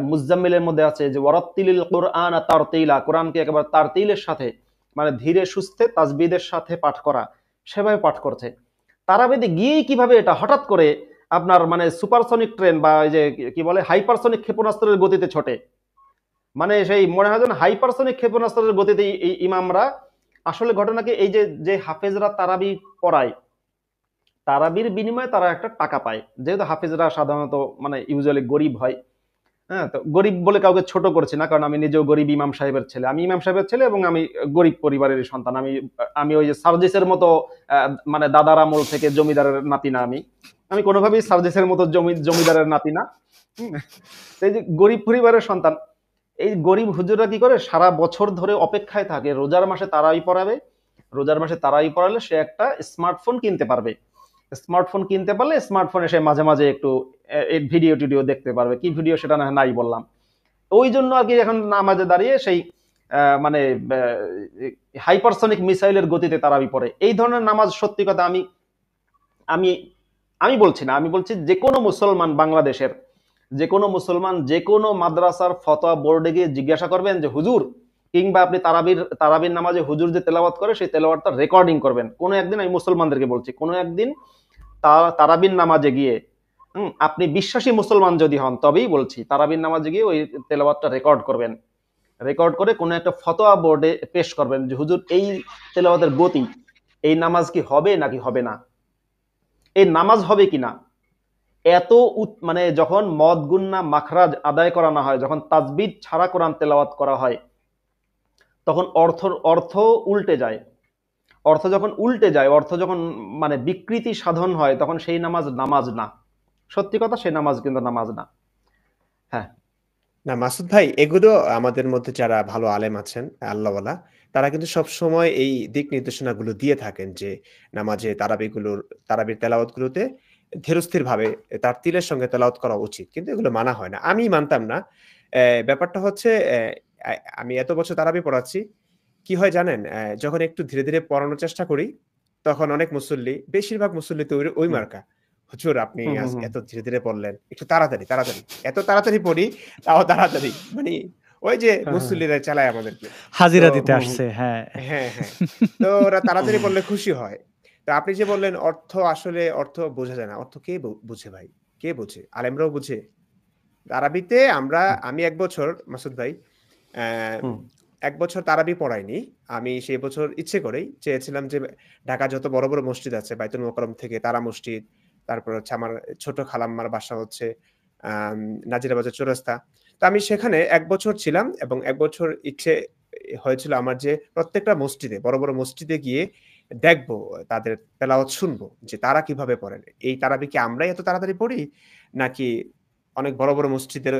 মুজাম্মিলের মধ্যে আছে যে ওয়ারাত্তিলিল কুরআন তারতিলা, কোরআনকে একেবারে তারতিলের সাথে, মানে ধীরে সুস্থে তাসবিদের সাথে পাঠ করা, সেভাবে পাঠ করছে। তারাবিতে গিয়েই কিভাবে এটা হঠাৎ করে আপনার মানে সুপারসনিক ট্রেন বা এই যে কি বলে হাইপারসনিক ক্ষেপণাস্ত্রের গতিতে ছোটে, মানে সেই মনে হয় যেন হাইপারসনিক ক্ষেপণাস্ত্রের গতিতে এই ইমামরা। আসলে ঘটনা কি, এই যে হাফেজরা তারাবি পড়ায়, তারাবির বিনিময়ে তারা একটা টাকা পায়, যেহেতু হাফেজরা সাধারণত মানে ইউজুয়ালি গরিব হয়। হ্যাঁ, তো গরিব বলে কাউকে ছোট করছি না, কারণ আমি নিজেও গরিব ইমাম সাহেবের ছেলে, আমি ইমাম সাহেবের ছেলে এবং আমি গরিব পরিবারের সন্তান। আমি ওই যে সার্জিসের মতো মানে দাদার আমল থেকে জমিদারের নাতি না, আমি কোনোভাবেই সার্জিসের মতো জমিদারের নাতি না। এই যে গরিব পরিবারের সন্তান, এই গরিব হুজুররা কি করে, সারা বছর ধরে অপেক্ষায় থাকে রোজার মাসে তারাবি পড়াবে, রোজার মাসে তারাবি পড়ালে সে একটা স্মার্টফোন কিনতে পারবে, স্মার্টফোন কিনতে পারলে স্মার্টফোনে সে মাঝে মাঝে একটু ভিডিও টিডিও দেখতে পারবে, কি ভিডিও সেটা নাই বললাম। ওই জন্য আর কি এখন নামাজে দাঁড়িয়ে সেই মানে হাইপারসনিক মিসাইলের গতিতে তারাবি পড়ে। এই ধরনের নামাজ সত্যি কথা আমি আমি আমি বলছি না, আমি বলছি যে কোনো মুসলমান, বাংলাদেশের যে কোনো মুসলমান যে কোনো মাদ্রাসার ফতোয়া বোর্ডে গিয়ে জিজ্ঞাসা করবেন যে হুজুর, কিংবা আপনি তারাবির নামাজে হুজুর যে তেলাওয়াত করে সেই তেলাওয়াতটা রেকর্ডিং করবেন কোনো একদিন। আমি মুসলমানদেরকে বলছি, কোনো একদিন তারাবির নামাজে গিয়ে আপনি বিশ্বাসী মুসলমান যদি হন, তবেই বলছি তারাবির নামাজে গিয়ে ওই তেলাওয়াতটা রেকর্ড করবেন, রেকর্ড করে কোনো একটা ফতোয়া বোর্ডে পেশ করবেন যে হুজুর এই তেলাওয়াতের গতি, এই নামাজ কি হবে নাকি হবে না, এই নামাজ হবে কিনা। এত মানে যখন মদ গুন্না মাখরাজ আদায় করা না হয়, যখন তাজবিদ ছাড়া কোরআন তেলাওয়াত করা হয়, তখন অর্থ উল্টে যায়। অর্থ যখন উল্টে যায়, অর্থ যখন মানে বিকৃতি সাধন হয়, তখন সেই নামাজ না। সত্যি কথা, সেই নামাজ কিন্তু নামাজ না। হ্যাঁ না মাসুদ ভাই, এগুলো আমাদের মধ্যে যারা ভালো আলেম আছেন আল্লাহওয়ালা, তারা কিন্তু সব সময় এই দিক নির্দেশনাগুলো দিয়ে থাকেন যে নামাজে তারাবির তেলাওয়াত গুলোতে ধীরস্থির ভাবে তার তিলের সঙ্গে তেলাওয়াত করা উচিত, কিন্তু এগুলো মানা হয় না, আমি মানতাম না। ব্যাপারটা হচ্ছে আমি এত বছর তারাবি পড়াচ্ছি, কি হয় জানেন, যখন একটু ধীরে ধীরে পড়ানোর চেষ্টা করি, তখন অনেক মুসল্লি, বেশিরভাগ মুসল্লি তো ওই মার্কা, হুজুর আপনি এত ধীরে ধীরে পড়লেন, একটু তাড়াতাড়ি, এত তাড়াতাড়ি পড়ি, তাও তাড়াতাড়ি, মানে ওই যে মুসল্লিরা চালায় আমাদেরকে, হাজিরা দিতে আসছে। হ্যাঁ হ্যাঁ হ্যাঁ, তো ওরা তাড়াতাড়ি পড়লে খুশি হয়। তো আপনি যে বললেন আসলে অর্থ বোঝা যায় না, অর্থ কে বুঝে ভাই, কে বুঝে? আলেমরাও বুঝে? আরবিতে আমি 1 বছর, মাসুদ ভাই 1 বছর তারাবি পড়াইনি। আমি সেই বছর ইচ্ছে করেই চেয়েছিলাম যে ঢাকা যত বড় বড় মসজিদ আছে, বাইতুল মোকাররম থেকে তারা মসজিদ, তারপর হচ্ছে আমার ছোট খালাম্মার বাসা হচ্ছে নাজিরা বাজার চৌরাস্তা, তো আমি সেখানে 1 বছর ছিলাম এবং 1 বছর ইচ্ছে হয়েছিল আমার যে প্রত্যেকটা মসজিদে, বড় বড় মসজিদে গিয়ে দেখবো, তাদের তেলাওয়াত শুনবো যে তারা কিভাবে পড়েন, এই তারাবি কি আমরাই এত তাড়াতাড়ি পড়ি, নাকি অনেক বড় বড় মসজিদের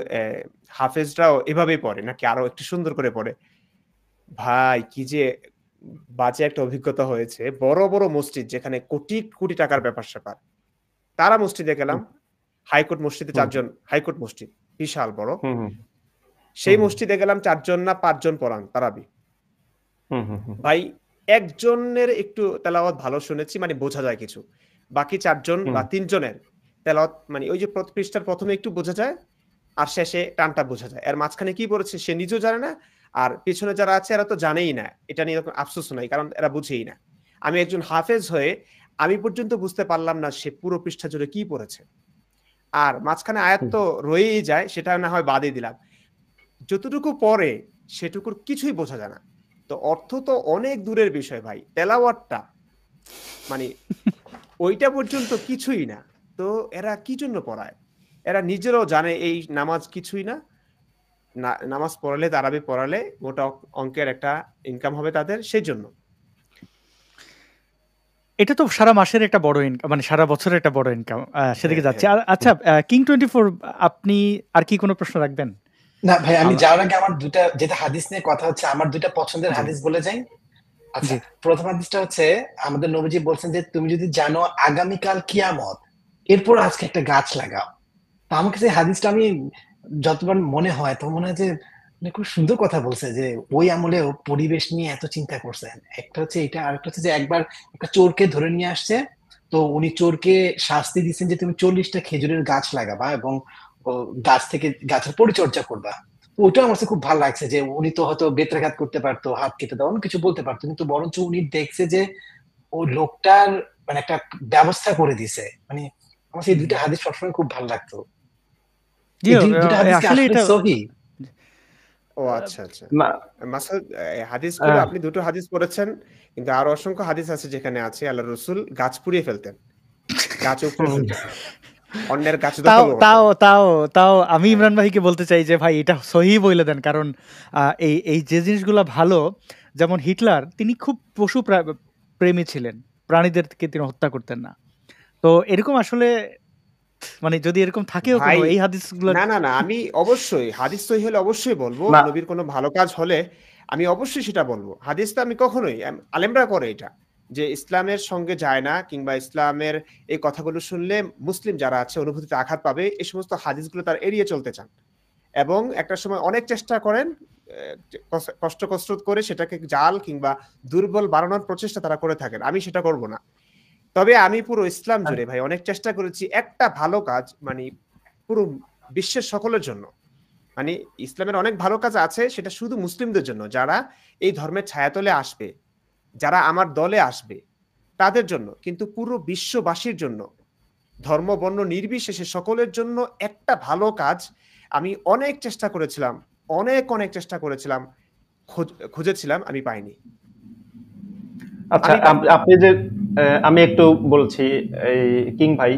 হাফেজরাও এভাবেই পড়ে, নাকি আরো একটু সুন্দর করে পড়ে। ভাই কি যে বাজে একটা অভিজ্ঞতা হয়েছে। বড় বড় মসজিদ যেখানে কোটি কোটি টাকার ব্যাপার স্যাপার, তারা মসজিদে গেলাম, হাইকোর্ট মসজিদে 4 জন, হাইকোর্ট মসজিদ বিশাল বড়, সেই মসজিদে গেলাম 4 জন না 5 জন পড়ান তারাবি। ভাই একজনের একটু তেলাওয়াত ভালো শুনেছি, মানে বোঝা যায় কিছু, বাকি 4 জন বা 3 জনের তেলাওয়াত মানে ওই যে পৃষ্ঠার প্রথমে একটু বোঝা যায় আর শেষে টানটা বোঝা যায়, এর মাঝখানে কি পড়েছে সে নিজেও জানে না, আর পিছনে যারা আছে এরা তো জানেই না, এটা নিয়ে আফসোস নাই, কারণ এরা বুঝেই না। আমি একজন হাফেজ হয়ে আমি পর্যন্ত বুঝতে পারলাম না সে পুরো পৃষ্ঠা জুড়ে কি পড়েছে, আর মাঝখানে আয়াত তো রয়েই যায়, সেটা না হয় বাদই দিলাম, যতটুকু পরে সেটুকুর কিছুই বোঝা যায় না। তো অর্থ তো অনেক দূরের বিষয় ভাই, তেলাওয়াতটা মানে ওইটা পর্যন্ত কিছুই না। তো এরা কি জন্য পড়ায়? এরা নিজেরাও জানে এই নামাজ কিছুই না, নামাজ পড়ালে তারাবি পড়ালে মোটা অঙ্কের একটা ইনকাম হবে তাদের, সেই জন্য। এটা তো সারা মাসের একটা বড় ইনকাম, মানে সারা বছরের একটা বড় ইনকাম, সেদিকে যাচ্ছে। আচ্ছা কিং 24, আপনি আর কি কোনো প্রশ্ন রাখবেন? না ভাই, আমি যাওয়ার আগে আমার দুটা, যেটা হাদিস নিয়ে কথা হচ্ছে, আমার দুটা পছন্দের হাদিস বলে যাই। আচ্ছা, প্রথম হাদিসটা হচ্ছে আমাদের নবীজি বলছেন যে তুমি যদি জানো আগামীকাল কিয়ামত, এরপর আজকে একটা গাছ লাগাও। তা আমার কাছে হাদিসটা আমি যতবার মনে হয় তো মনে হয় যে খুব সুন্দর কথা বলছে, যে ওই আমলেও পরিবেশ নিয়ে এত চিন্তা করছেন। একটা হচ্ছে এটা, আর একটা হচ্ছে যে একবার একটা চোরকে ধরে নিয়ে আসছে, তো উনি চোরকে শাস্তি দিচ্ছেন যে তুমি 40টা খেজুরের গাছ লাগাবা এবং গাছ থেকে গাছের পরিচর্যা করবা। ওইটা আমার কাছে খুব ভালো লাগছে, যে উনি তো হয়তো বেত্রাঘাত করতে পারতো, হাত কেটে দেওয়া, অনেক কিছু বলতে পারতো, কিন্তু বরঞ্চ উনি দেখছে যে ওই লোকটার মানে একটা ব্যবস্থা করে দিছে। মানে আমার সেই দুইটা হাদিস সবসময় খুব ভালো লাগতো। আসলে এটা ও আচ্ছা আচ্ছা, মাসুদ হাদিসগুলো আপনি দুটো হাদিস পড়েছেন, কিন্তু আরো অসংখ্য হাদিস আছে যেখানে আছে আল্লাহ রাসূল গাছ পুড়িয়ে ফেলতেন, গাছ উপড়ে ফেলতেন, অন্যের গাছ দখল করতেন। তাও আমি ইমরান ভাইকে বলতে চাই যে ভাই এটা সহি বলে দেন, কারণ এই যে জিনিসগুলো ভালো, যেমন হিটলার তিনি খুব পশু প্রেমী ছিলেন, প্রাণীদেরকে তিনি হত্যা করতেন না। তো এরকম আসলে মানে যদি এরকম থাকেও কোনো এই হাদিসগুলো, না না না, আমি অবশ্যই হাদিস সহি হলে অবশ্যই বলবো, নবীর কোনো ভালো কাজ হলে আমি অবশ্যই সেটা বলবো। হাদিসটা আমি কখনোই, আলেমরা করে এটা, যে ইসলামের সঙ্গে যায় না কিংবা ইসলামের এই কথাগুলো শুনলে মুসলিম যারা আছে অনুভূতিতে আঘাত পাবে, এই সমস্ত হাদিসগুলো তার এড়িয়ে চলতে চান, এবং একটা সময় অনেক চেষ্টা করেন, কষ্ট করে সেটাকে জাল কিংবা দুর্বল বানানোর প্রচেষ্টা তারা করে থাকেন। আমি সেটা করব না। তবে আমি পুরো ইসলাম জুড়ে ভাই অনেক চেষ্টা করেছি একটা ভালো কাজ, মানে পুরো বিশ্বের সকলের জন্য, মানে ইসলামের অনেক ভালো কাজ আছে, সেটা শুধু মুসলিমদের জন্য, যারা এই ধর্মের ছায়াতলে আসবে, যারা আমার দলে আসবে তাদের জন্য, কিন্তু পুরো বিশ্ববাসীর জন্য, ধর্ম বর্ণ নির্বিশেষে সকলের জন্য একটা ভালো কাজ আমি অনেক চেষ্টা করেছিলাম, অনেক চেষ্টা করেছিলাম, খুঁজেছিলাম, আমি পাইনি। আচ্ছা, আপনি যে আমি একটু বলছি, এই কিং ভাই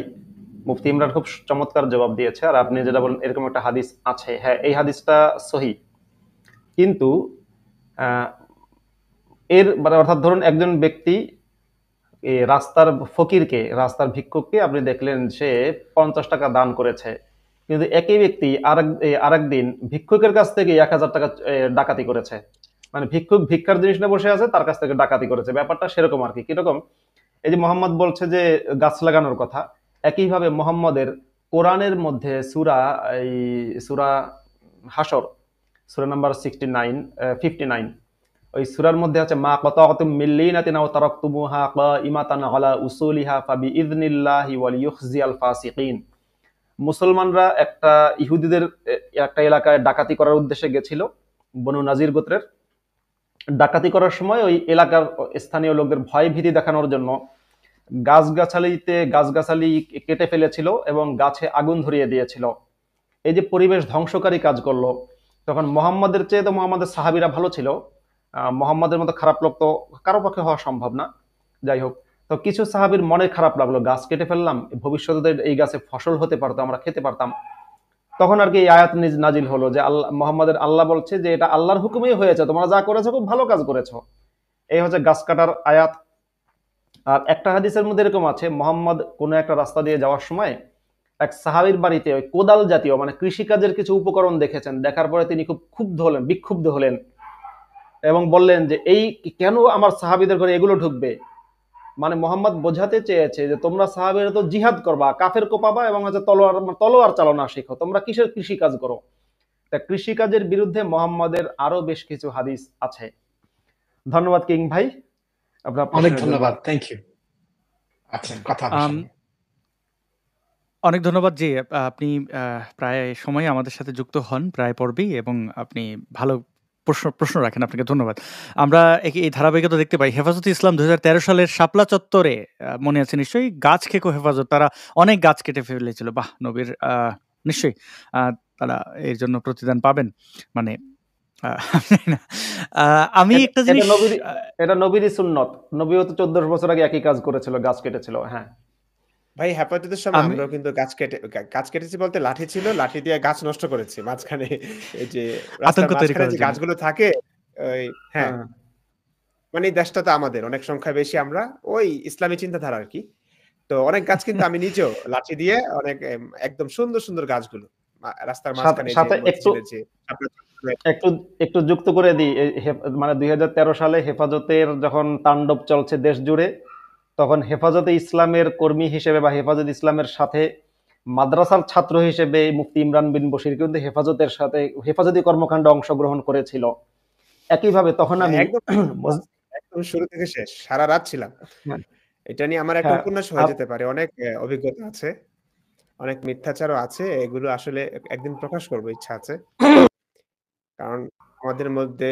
মুফতি ইমরান খুব চমৎকার জবাব দিয়েছে, আর আপনি যেটা বলেন এরকম একটা হাদিস আছে, হ্যাঁ এই হাদিসটা সহি, কিন্তু এর মানে অর্থাৎ ধরুন একজন ব্যক্তি রাস্তার ফকিরকে, রাস্তার ভিক্ষুককে আপনি দেখলেন সে 50 টাকা দান করেছে, কিন্তু একই ব্যক্তি আরেক দিন ভিক্ষুকের কাছ থেকে 1000 টাকা ডাকাতি করেছে। মানে ভিক্ষুক ভিক্ষার জিনিস নিয়ে বসে আছে, তার কাছ থেকে ডাকাতি করেছে। ব্যাপারটা সেরকম আর কি। কিরকম, এই যে মোহাম্মদ বলছে যে গাছ লাগানোর কথা, একইভাবে মোহাম্মদের কোরআনের মধ্যে সূরা হাশর, সূরা নাম্বার 59 ওই সূরার মধ্যে আছে মা কাতাতুম মিন লিনাতিন আও তারাকতুমুহা কাইমাতান আলা উসুলিহা ফাবিইযনিল্লাহি ওয়াল ইউখজিয়াল ফাসিকিন। মুসলমানরা একটা ইহুদিদের একটা এলাকায় ডাকাতি করার উদ্দেশ্যে গেছিল, বনু নাজির গোত্রের। ডাকাতি করার সময় ওই এলাকার স্থানীয় লোকদের ভয় ভীতি দেখানোর জন্য গাছগাছালি কেটে ফেলেছিল এবং গাছে আগুন ধরিয়ে দিয়েছিল। এই যে পরিবেশ ধ্বংসকারী কাজ করলো, তখন মোহাম্মদের চেয়ে তো মোহাম্মদের সাহাবীরা ভালো ছিল, মোহাম্মদের মতো খারাপ লোক তো কারো পক্ষে হওয়া সম্ভব না। যাই হোক, তো কিছু সাহাবীর মনে খারাপ লাগলো, গাছ কেটে ফেললাম, ভবিষ্যতে এই গাছে ফসল হতে পারতো, আমরা খেতে পারতাম। তখন আর কি এই আয়াত নাজিল হলো যে মোহাম্মদের আল্লাহ বলছে যে এটা আল্লাহর হুকুমেই হয়েছে, তোমরা যা করেছো খুব ভালো কাজ করেছো। এই হচ্ছে গাছ কাটার আয়াত। আর একটা হাদিসের মধ্যে এরকম আছে, মোহাম্মদ কোনো একটা রাস্তা দিয়ে যাওয়ার সময় এক সাহাবীর বাড়িতে ওই কোদাল জাতীয় মানে কৃষিকাজের কিছু উপকরণ দেখেছেন। দেখার পরে তিনি খুব বিক্ষুব্ধ হলেন এবং বললেন যে এই কেন আমার সাহাবীদের ঘরে এগুলো ঢুকবে। মানে মোহাম্মদ বোঝাতে চেয়েছে যে তোমরা সাহাবীরা তো জিহাদ করবা, কাফের কোপাবা এবং হচ্ছে তলোয়ার চালনা শিখো, তোমরা কিসের কৃষিকাজ করো। তা কৃষিকাজের বিরুদ্ধে মোহাম্মদের আরো বেশ কিছু হাদিস আছে। ধন্যবাদ কিং ভাই, আপনার অনেক ধন্যবাদ, থ্যাংক ইউ। আচ্ছা, কথা অনেক ধন্যবাদ জি, আপনি প্রায় সময় আমাদের সাথে যুক্ত হন প্রায় পর্বেই, এবং আপনি ভালো প্রশ্ন রাখেন, আপনাকে ধন্যবাদ। আমরা এই ধারাবাহিকতা দেখতে পাই। হেফাজতে ইসলাম 2013 সালের শাপলা চত্বরে মনে আছে নিশ্চয়ই, গাছ খেকো হেফাজত, তারা অনেক গাছ কেটে ফেলেছিল। বাহ, নবীর নিশ্চয়ই তারা এর জন্য প্রতিদান পাবেন। মানে আমি একটা জিনিস, এটা নবীরই সুন্নত। নবীও তো 14 বছর আগে একই কাজ করেছিল, গাছ কেটেছিল। হ্যাঁ ভাই, হেফাজতের সময় আমরাও কিন্তু গাছ কেটেছি, বলতে লাঠি ছিল, লাঠি দিয়ে গাছ নষ্ট করেছি মাঝখানে। এই যে রাস্তার মাঝখানে যে গাছগুলো থাকে, ওই হ্যাঁ, মানে দেশটা তো আমাদের অনেক সংখ্যা বেশি, আমরা ওই ইসলামী চিন্তাধারা আর কি। তো অনেক গাছ কিন্তু আমি নিজেও লাঠি দিয়ে অনেক একদম সুন্দর সুন্দর গাছগুলো রাস্তার মাঝখানে একটু যুক্ত করে দিই। মানে 2013 সালে হেফাজতের যখন তাণ্ডব চলছে দেশ জুড়ে, তখন হেফাজতে ইসলামের কর্মী হিসেবে বা হেফাজত ইসলামের সাথে মাদ্রাসার ছাত্র হিসেবে মুফতি ইমরান বিন বশির কিন্তু হেফাজতের সাথে হেফাজতি কর্মকাণ্ডে অংশগ্রহণ করেছিল। একইভাবে তখন আমি একদম শুরু থেকে শেষ সারা রাত ছিলাম। এটা নিয়ে আমার একটা উপন্যাস হয়ে যেতে পারে, অনেক অভিজ্ঞতা আছে, অনেক মিথ্যাচারও আছে, এগুলো আসলে একদিন প্রকাশ করবো, ইচ্ছা আছে। কারণ আমাদের মধ্যে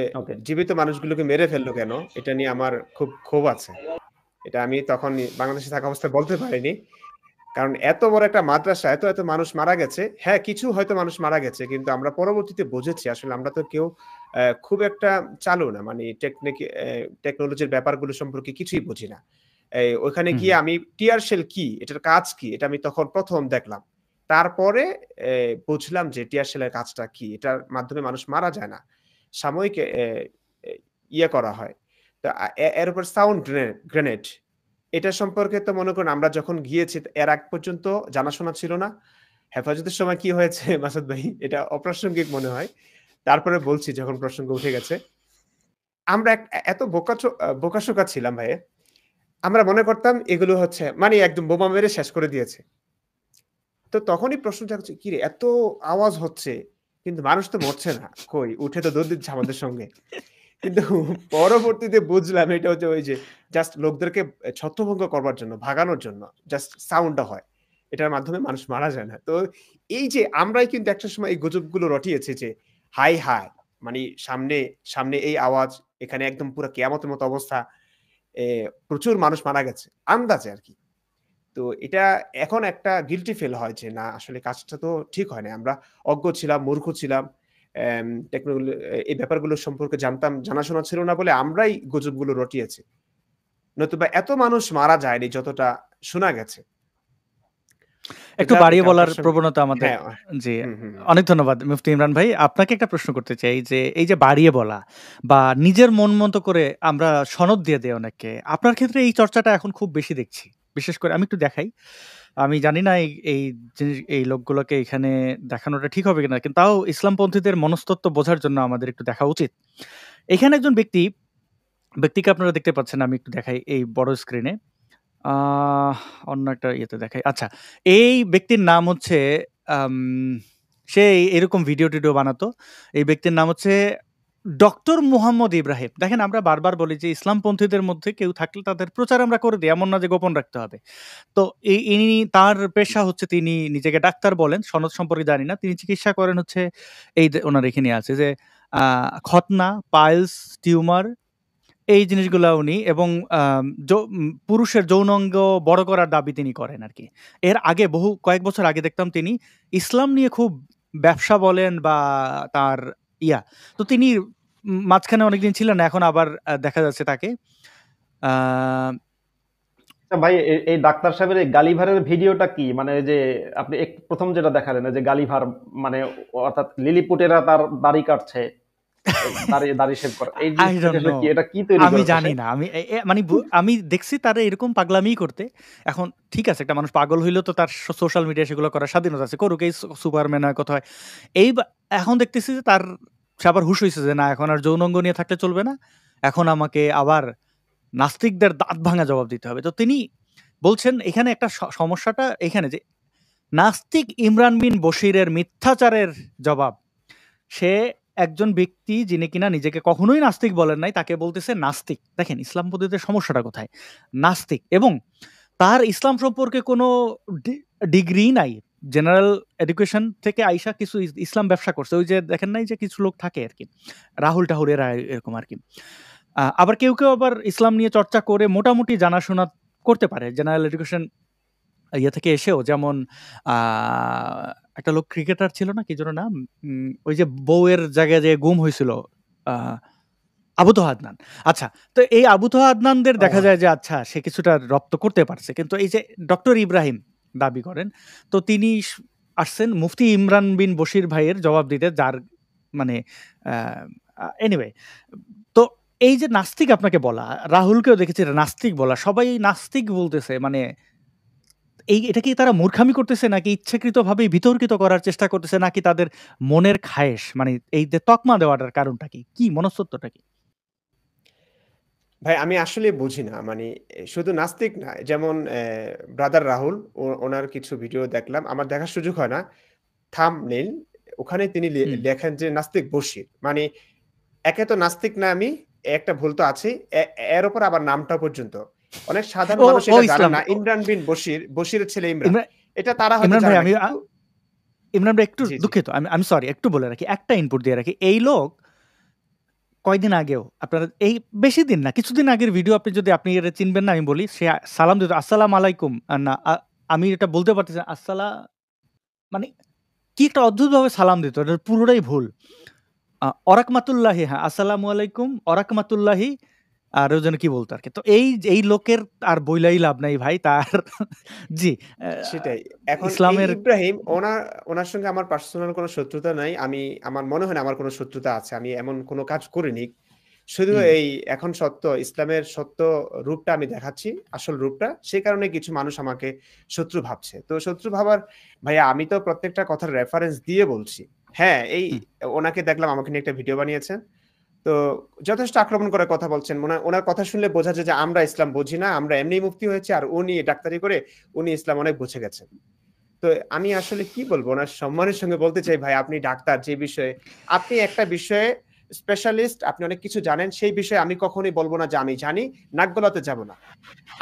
জীবিত মানুষগুলোকে মেরে ফেললো কেন, এটা নিয়ে আমার খুব ক্ষোভ আছে। এটা আমি তখন বাংলাদেশে থাকা অবস্থায় বলতে পারিনি, কারণ এত বড় একটা মাদ্রাসা, এত মানুষ মারা গেছে। হ্যাঁ, কিছু হয়তো মানুষ মারা গেছে, কিন্তু আমরা পরবর্তীতে বুঝেছি আসলে আমরা তো কেউ খুব একটা চালু না, মানে টেকনোলজির ব্যাপারগুলো সম্পর্কে কিছুই বুঝি না। ওইখানে গিয়ে আমি টিয়ার শেল কি, এটার কাজ কি, এটা আমি তখন প্রথম দেখলাম। তারপরে বুঝলাম যে টিয়ার শেলের কাজটা কি, এটার মাধ্যমে মানুষ মারা যায় না, সাময়িক ইয়ে করা হয়। তো এর উপর সাউন্ড গ্রেনেড, এটা সম্পর্কে তো মনে করুন আমরা যখন গিয়েছি এর আগ পর্যন্ত জানাশোনা ছিল না। হেফাজতের সময় কি হয়েছে মাসুদ ভাই, এটা অপ্রাসঙ্গিক মনে হয়, তারপরে বলছি যখন প্রসঙ্গ উঠে গেছে। আমরা এত বোকাশোকা ছিলাম ভাই, আমরা মনে করতাম এগুলো হচ্ছে মানে একদম বোমা মেরে শেষ করে দিয়েছে। তো তখনই প্রশ্ন জাগছে, কি রে এত আওয়াজ হচ্ছে কিন্তু মানুষ তো মরছে না, কই উঠে তো দৌড় দিচ্ছে আমাদের সঙ্গে। কিন্তু পরবর্তীতে বুঝলাম এটা হচ্ছে ওই যে জাস্ট লোকদেরকে ছত্রভঙ্গ করবার জন্য, ভাগানোর জন্য জাস্ট সাউন্ডটা হয়, এটার মাধ্যমে মানুষ মারা যায় না। তো এই যে আমরাই কিন্তু একটা সময় এই গুজবগুলো রটিয়েছি যে হাই হাই, মানে সামনে এই আওয়াজ, এখানে একদম পুরো কিয়ামতের মতো অবস্থা, প্রচুর মানুষ মারা গেছে আন্দাজে আর কি। তো এটা এখন একটা গিল্টি ফিল হয় যে না, আসলে কাজটা তো ঠিক হয় না, আমরা অজ্ঞ ছিলাম, মূর্খ ছিলাম, টেকনোলজি এই ব্যাপারগুলো সম্পর্কে জানাশোনা ছিল না বলে আমরাই গুজবগুলো রটিয়েছি, নতুবা এত মানুষ মারা যায়নি যতটা শোনা গেছে। একটু বাড়িয়ে বলার প্রবণতা আমাদের। জি, অনেক ধন্যবাদ মুফতি ইমরান ভাই। আপনাকে একটা প্রশ্ন করতে চাই যে এই যে বাড়িয়ে বলা বা নিজের মন মতো করে আমরা সনদ দিয়ে দেই অনেককে, আপনার ক্ষেত্রে এই চর্চাটা এখন খুব বেশি দেখছি। বিশেষ করে আমি একটু দেখাই, আমি জানি না এই লোকগুলোকে এখানে দেখানোটা ঠিক হবে কিনা, কিন্তু তাও ইসলামপন্থীদের মনস্তত্ত্ব বোঝার জন্য আমাদের একটু দেখা উচিত। এখানে একজন ব্যক্তিকে আপনারা দেখতে পাচ্ছেন, আমি একটু দেখাই এই বড় স্ক্রিনে, অন্য একটা ইয়েতে দেখাই। আচ্ছা, এই ব্যক্তির নাম হচ্ছে সে এরকম ভিডিও টিডিও বানাতো। এই ব্যক্তির নাম হচ্ছে ডক্টর মুহাম্মদ ইব্রাহিম। দেখেন, আমরা বারবার বলি যে ইসলামপন্থীদের মধ্যে কেউ থাকলে তাদের প্রচার আমরা করে দিই, এমন না যে গোপন রাখতে হবে। তো ইনি, তার পেশা হচ্ছে তিনি নিজেকে ডাক্তার বলেন, সনদ সম্পর্কে জানি না, তিনি চিকিৎসা করেন হচ্ছে এই ওনার এখানে আছে যে খতনা, পাইলস, টিউমার, এই জিনিসগুলো উনি, এবং পুরুষের যৌনাঙ্গ বড় করার দাবি তিনি করেন আর কি। এর আগে কয়েক বছর আগে দেখতাম তিনি ইসলাম নিয়ে খুব ব্যবসা বলেন বা তার তো তিনি মাঝখানে অনেকদিন ছিলেন, এখন আবার দেখা যাচ্ছে তাকে। ভাই, এই ডাক্তার সাহেবের গালিভারের ভিডিওটা কি, মানে যে আপনি প্রথম যেটা দেখালেন যে গালিভার, মানে অর্থাৎ লিলিপুটেরা তার দাড়ি কাটছে, আমি জানি না, আমি দেখছি তারা এরকম পাগলামি করতে। এখন ঠিক আছে, একটা মানুষ পাগল হইলেও তো তার সোশ্যাল মিডিয়া সেগুলো করার স্বাধীনতা আছে, করুক, এই সুপারম্যান হয় কথা হয়। এখন দেখতেছি যে তার সে আবার হুশ হয়েছে যে না, এখন আর যৌনাঙ্গ নিয়ে থাকলে চলবে না, এখন আমাকে আবার নাস্তিকদের দাঁত ভাঙা জবাব দিতে হবে। তো তিনি বলছেন এখানে একটা সমস্যাটা এখানে যে নাস্তিক ইমরান বিন বশিরের মিথ্যাচারের জবাব, সে একজন ব্যক্তি যিনি কিনা নিজেকে কখনোই নাস্তিক বলেন নাই, তাকে বলতেছে নাস্তিক। দেখেন ইসলামপন্থীদের সমস্যাটা কোথায়, নাস্তিক, এবং তার ইসলাম সম্পর্কে কোনো ডিগ্রি নাই, জেনারেল এডুকেশন থেকে আইসা কিছু ইসলাম ব্যবসা করছে। ওই যে দেখেন নাই যে কিছু লোক থাকে আর কি, রাহুল টাহুল এরা এরকম আর কি। আবার কেউ কেউ আবার ইসলাম নিয়ে চর্চা করে মোটামুটি জানাশোনা করতে পারে জেনারেল এডুকেশন ইয়ে থেকে এসেও। যেমন একটা লোক ক্রিকেটার ছিল না, কি যেন নাম, ওই যে বউয়ের জায়গায় যে গুম হয়েছিল, আবু তোহা আদনান। আচ্ছা, তো এই আবু তোহা আদনানদের দেখা যায় যে আচ্ছা সে কিছুটা রপ্ত করতে পারছে, কিন্তু এই যে ডক্টর ইব্রাহিম দাবি করেন, তো তিনি আসছেন মুফতি ইমরান বিন বশির ভাইয়ের জবাব দিতে, যার মানে এনিওয়ে। তো এই যে নাস্তিক আপনাকে বলা, রাহুলকেও দেখেছি নাস্তিক বলা, সবাই নাস্তিক বলতেছে, মানে এটা কি তারা মূর্খামি করতেছে নাকি ইচ্ছাকৃতভাবে বিতর্কিত করার চেষ্টা করতেছে, নাকি তাদের মনের খায়েশ, মানে এই যে তকমা দেওয়াটার কারণটা কি মনস্তত্ত্বটা কি? ভাই আমি আসলে বুঝি না, মানে শুধু নাস্তিক না, যেমন ব্রাদার রাহুল ওনার কিছু ভিডিও দেখলাম, আমার দেখার সুযোগ হয় না, থাম্বনেইল ওখানে তিনি লেখেন যে নাস্তিক বশির, মানে একে তো নাস্তিক না আমি, একটা ভুল তো আছে, এর উপর আবার নামটা পর্যন্ত অনেক সাধারণ মানুষ এটা জানে না। ইমরান বিন বশির, বশিরের ছেলে ইমরান, এটা তারা হয়তো জানে না। ইমরান ভাই একটু দুঃখিত, আমি সরি একটু বলে রাখি, একটা ইনপুট দিয়ে রাখি। এই লোক কয়দিন আগেও, আপনারা এই বেশি দিন না কিছুদিন আগের ভিডিও, আপনি যদি আপনি এটা চিনবেন না আমি বলি, সে সালাম দিত আসসালাম আলাইকুম, না আমি এটা বলতে পারতেছি আসসালাম, মানে কি একটা অদ্ভুতভাবে সালাম দিত, এটা পুরোটাই ভুল। ওরাকমাতুল্লাহি, হ্যাঁ আসসালামু আলাইকুম ওরাকমাতুল্লাহি, আর ওই জন্য কি বলতো আর কি। তো এই লোকের আর বইলাই লাভ নাই ভাই, তার জি সেটাই। এখন ইসলামের ইব্রাহিম, ওনার সঙ্গে আমার পার্সোনাল কোনো শত্রুতা নাই, আমার মনে হয় না আমার কোনো শত্রুতা আছে, আমি এমন কোনো কাজ করিনি। শুধু এই এখন সত্য ইসলামের সত্য রূপটা আমি দেখাচ্ছি, আসল রূপটা, সেই কারণে কিছু মানুষ আমাকে শত্রু ভাবছে। তো শত্রু ভাবার ভাইয়া, আমি তো প্রত্যেকটা কথার রেফারেন্স দিয়ে বলছি। হ্যাঁ, এই ওনাকে দেখলাম আমাকে নিয়ে একটা ভিডিও বানিয়েছেন, তো যথেষ্ট আক্রমণ করে কথা বলছেন। ওনার কথা শুনলে বোঝা যায় যে আমরা ইসলাম বুঝি না, আমরা এমনি মুফতি হয়েছে, আর উনি ডাক্তারি করে উনি ইসলাম অনেক বুঝে গেছেন। তো আমি আসলে কি বলবো, ওনার সম্মানের সঙ্গে বলতে চাই, ভাই আপনি ডাক্তার, যে বিষয়ে আপনি একটা বিষয়ে স্পেশালিস্ট, আপনি অনেক কিছু জানেন, সেই বিষয়ে আমি কখনোই বলবো না যে আমি জানি, নাক গলাতে যাব না।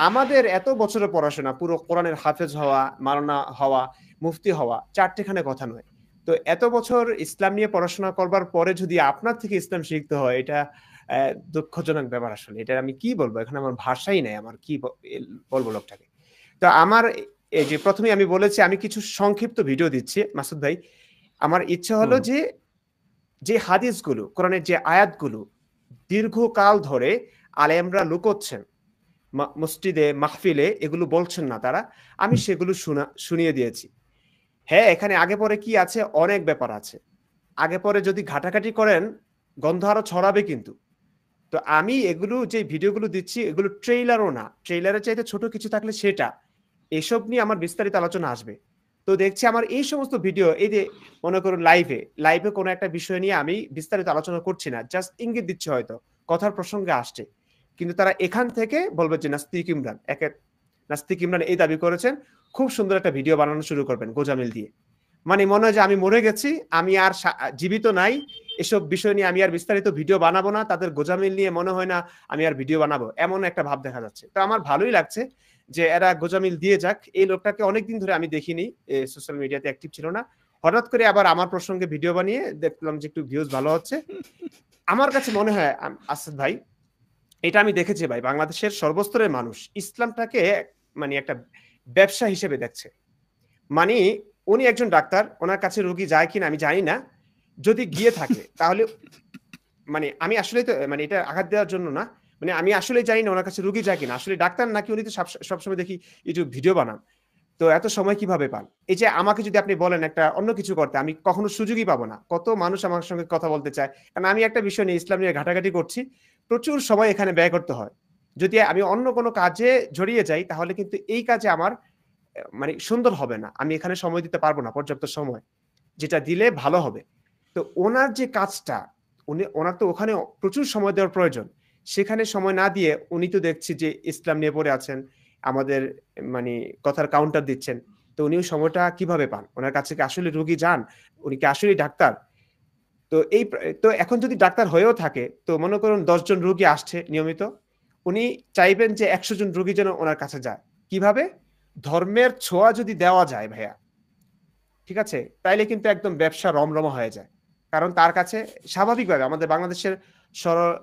আমাদের এত বছরের পড়াশোনা, পুরো কোরআনের হাফেজ হওয়া, মাওলানা হওয়া, মুফতি হওয়া চারটেখানে কথা নয়। তো এত বছর ইসলাম নিয়ে পড়াশোনা করবার পরে যদি আপনার থেকে ইসলাম শিখতে হয়, এটা দুঃখজনক ব্যাপার। আসলে এটা আমি কি বলবো, এখানে আমার ভাষাই নাই, আমার কি বলবো লোকটাকে। তো আমার এই যে প্রথমে আমি বলেছি আমি কিছু সংক্ষিপ্ত ভিডিও দিচ্ছি মাসুদ ভাই, আমার ইচ্ছা হলো যে হাদিসগুলো, কোরআনের যে আয়াতগুলো দীর্ঘকাল ধরে আলেমরা লুকোচ্ছেন, মসজিদে মাহফিলে এগুলো বলছেন না তারা, আমি সেগুলো শুনিয়ে দিয়েছি। হ্যাঁ, এখানে আগে পরে কি আছে, অনেক ব্যাপার আছে, আগে পরে যদি ঘাটাঘাটি করেন গন্ধ আরো ছড়াবে কিন্তু। তো আমি এগুলো যে ভিডিওগুলো দিচ্ছি, এগুলো ট্রেইলারও না, ট্রেইলারের চাইতে ছোট কিছু থাকলে সেটা, এসব নিয়ে আমার বিস্তারিত আলোচনা আসবে। তো দেখছি আমার এই সমস্ত ভিডিও, এই যে মনে করুন লাইভে কোনো একটা বিষয় নিয়ে আমি বিস্তারিত আলোচনা করছি না, জাস্ট ইঙ্গিত দিচ্ছি, হয়তো কথার প্রসঙ্গে আসছে, কিন্তু তারা এখান থেকে বলবে যে নাস্তিক ইমরান এই দাবি করেছেন, খুব সুন্দর একটা ভিডিও বানানো শুরু করবেন গোজামিল দিয়ে, মানে মনে হয় যে আমি মরে গেছি, আমি আর জীবিত নাই, এসব বিষয় নিয়ে আমি আর বিস্তারিত ভিডিও বানাবো না, তাদের গোজামিল নিয়ে মনে হয় না আমি আর ভিডিও বানাবো, এমন একটা ভাব দেখা যাচ্ছে। তো আমার ভালোই লাগছে যে এরা গোজামিল দিয়ে যাক। এই লোকটাকে অনেকদিন ধরে আমি দেখিনি, সোশ্যাল মিডিয়াতে অ্যাক্টিভ ছিল না, হঠাৎ করে আবার আমার প্রসঙ্গে ভিডিও বানিয়ে দেখলাম যে একটু ভিউজ ভালো হচ্ছে। আমার কাছে মনে হয় আসাদ ভাই, এটা আমি দেখেছি ভাই, বাংলাদেশের সর্বস্তরের মানুষ ইসলামটাকে মানে একটা ব্যবসা হিসেবে দেখছে। মানে উনি একজন ডাক্তার, ওনার কাছে রোগী যায় কিনা আমি জানি না, যদি গিয়ে থাকে তাহলে মানে আমি আসলে তো মানে এটা আঘাত দেওয়ার জন্য না, মানে আমি আসলে জানি না ওনার কাছে রোগী যায় কিনা, আসলে ডাক্তার নাকি উনি তো সবসময় দেখি ইউটিউব ভিডিও বানান, তো এত সময় কিভাবে পান? এই যে আমাকে যদি আপনি বলেন একটা অন্য কিছু করতে, আমি কখনো সুযোগই পাবো না। কত মানুষ আমার সঙ্গে কথা বলতে চায়, কারণ আমি একটা বিষয় নিয়ে ইসলাম নিয়ে ঘাটাঘাটি করছি, প্রচুর সময় এখানে ব্যয় করতে হয়। যদি আমি অন্য কোনো কাজে জড়িয়ে যাই তাহলে কিন্তু এই কাজে আমার মানে সুন্দর হবে না, আমি এখানে সময় দিতে পারবো না পর্যাপ্ত সময়, যেটা দিলে ভালো হবে। তো ওনার যে কাজটা, ওনার তো ওখানে প্রচুর সময় দেওয়ার প্রয়োজন, সেখানে সময় না দিয়ে উনি তো দেখছি যে ইসলাম নিয়ে পড়ে আছেন, আমাদের মানে কথার কাউন্টার দিচ্ছেন। তো উনিও সময়টা কিভাবে পান? ওনার কাছে কি আসলে রোগী যান? উনি কি আসলে ডাক্তার? তো এখন যদি ডাক্তার হয়েও থাকে, তো মনে করুন 10 জন রোগী আসছে নিয়মিত, উনি চাইবেন যে 100 জন রোগী যেন ওনার কাছে যায়। কিভাবে? ধর্মের ছোঁয়া যদি দেওয়া যায় ভাইয়া, ঠিক আছে, তাইলে কিন্তু একদম ব্যবসা রমরমা হয়ে যায়। কারণ তার কাছে স্বাভাবিকভাবে আমাদের বাংলাদেশের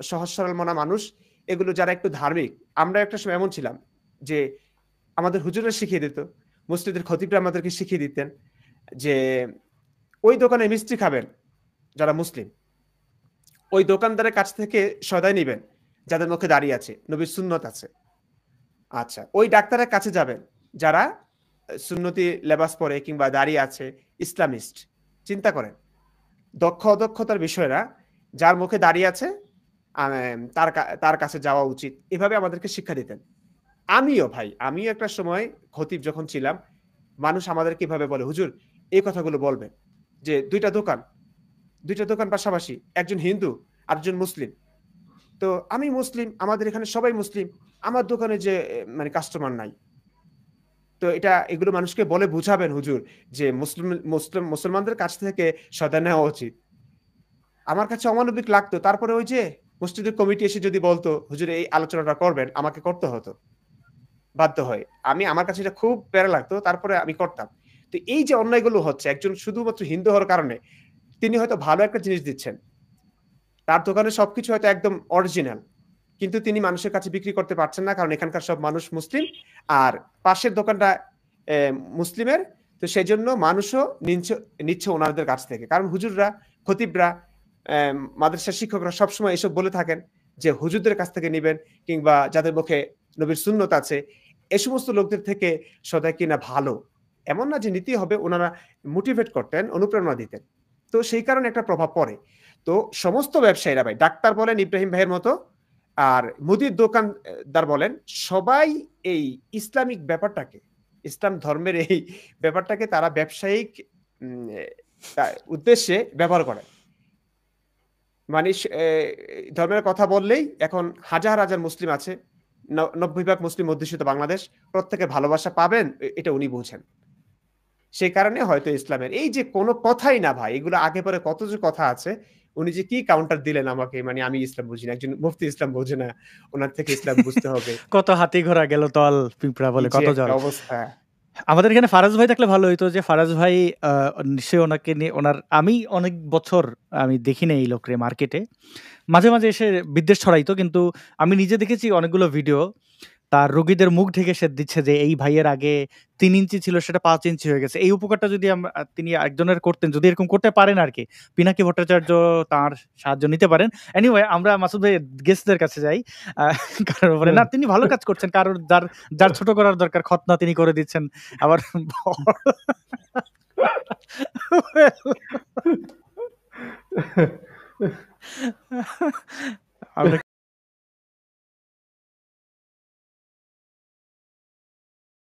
সহজ সরল মনা মানুষ, এগুলো যারা একটু ধার্মিক, আমরা একটা সময় এমন ছিলাম যে আমাদের হুজুররা শিখিয়ে দিত, মসজিদের খতিবরা আমাদেরকে শিখিয়ে দিতেন যে ওই দোকানে মিষ্টি খাবেন যারা মুসলিম, ওই দোকানদারের কাছ থেকে সদাই নিবেন যাদের মুখে দাঁড়িয়ে আছে, নবীর সুন্নত আছে। আচ্ছা, ওই ডাক্তারের কাছে যাবেন যারা সুন্নতি লেবাস পরে কিংবা দাঁড়িয়ে আছে, ইসলামিস্ট। চিন্তা করেন দক্ষ অদক্ষতার বিষয়রা যার মুখে দাঁড়িয়ে আছে তার কাছে যাওয়া উচিত, এভাবে আমাদেরকে শিক্ষা দিতেন। আমিও একটা সময় খতিব যখন ছিলাম, মানুষ আমাদের কিভাবে বলে, হুজুর এই কথাগুলো বলবেন যে দুইটা দোকান পাশাপাশি, একজন হিন্দু আর একজন মুসলিম, তো আমি মুসলিম, আমাদের এখানে সবাই মুসলিম, আমার দোকানে যে মানে কাস্টমার নাই। তো এগুলো মানুষকে বলে বুঝাবেন হুজুর যে মুসলমানদের কাছ থেকে সদা নেওয়া উচিত। আমার কাছে অমানবিক লাগতো, তারপরে ওই যে মসজিদের কমিটি এসে যদি বলতো হুজুর এই আলোচনাটা করবেন, আমাকে করতে হতো বাধ্য হয়ে। আমার কাছে এটা খুব প্যারা লাগতো, তারপরে আমি করতাম। তো এই যে অন্যায়গুলো হচ্ছে, একজন শুধুমাত্র হিন্দু হওয়ার কারণে তিনি হয়তো ভালো একটা জিনিস দিচ্ছেন, তার দোকানে সবকিছু হয়তো একদম অরিজিনাল, কিন্তু তিনি মানুষের কাছে বিক্রি করতে পারছেন না, কারণ এখানকার সব মানুষ মুসলিম আর পাশের দোকানটা মুসলিমের। তো সেই জন্য মানুষও নিচ্ছে ওনাদের কাছ থেকে, কারণ হুজুররা, খতিবরা, মাদ্রাসার শিক্ষকরা সবসময় এসব বলে থাকেন যে হুজুরদের কাছ থেকে নিবেন, কিংবা যাদের মুখে নবীর সুন্নত আছে এ সমস্ত লোকদের থেকে সদাই কিনা ভালো। এমন না যে নিতেই হবে, ওনারা মোটিভেট করতেন, অনুপ্রেরণা দিতেন। তো সেই কারণে একটা প্রভাব পড়ে। তো সমস্ত ব্যবসায়ীরা ভাই, ডাক্তার বলেন ইব্রাহিম ভাইয়ের মতো, আর মুদির দোকানদার বলেন, সবাই এই ইসলামিক ব্যাপারটাকে, ইসলাম ধর্মের এই ব্যাপারটাকে তারা ব্যবসায়িক উদ্দেশ্যে ব্যবহার করে। মানে ধর্মের কথা বললেই এখন হাজার হাজার মুসলিম আছে, 90% মুসলিম অধ্যুষিত বাংলাদেশ, প্রত্যেকে ভালোবাসা পাবেন এটা উনি বুঝেন। সেই কারণে হয়তো ইসলামের এই যে কোনো কথাই না ভাই, এগুলো আগে পরে কত যে কথা আছে, উনি যে কি কাউন্টার দিলেন আমাকে, মানে আমি ইসলাম বুঝি না, একজন মুফতি ইসলাম বোঝে না, ওনার থেকে ইসলাম বুঝতে হবে। কত হাতি ঘোড়া গেল তল পিঁপড়া বলে কত জল অবস্থা। আমাদের এখানে ফারাজ ভাই থাকলে ভালো হইতো, যে ফারাজ ভাই সে ওনাকে নিয়ে আমি অনেক বছর আমি দেখি না এই লোকরে মার্কেটে, মাঝে মাঝে এসে বিদ্বেষ ছড়াইতো, কিন্তু আমি নিজে দেখেছি অনেকগুলো ভিডিও তার রোগীদের মুখ ঢেকে সে দিচ্ছে যে এই ভাইয়ের আগে 3 ইঞ্চি ছিল সেটা 5 ইঞ্চি হয়ে গেছে। এই উপকারটা যদি তিনি একজনের করতেন, যদি এরকম করতে পারেন আর কি, পিনাকি ভট্টাচার্য তার সাহায্য নিতে পারেন। এনিওয়ে, আমরা মাসুদ ভাই গেস্টদের কাছে যাই। কারোর উপরে না, তিনি ভালো কাজ করছেন, কারোর যার ছোট করার দরকার খতনা তিনি করে দিচ্ছেন, আবার আমরা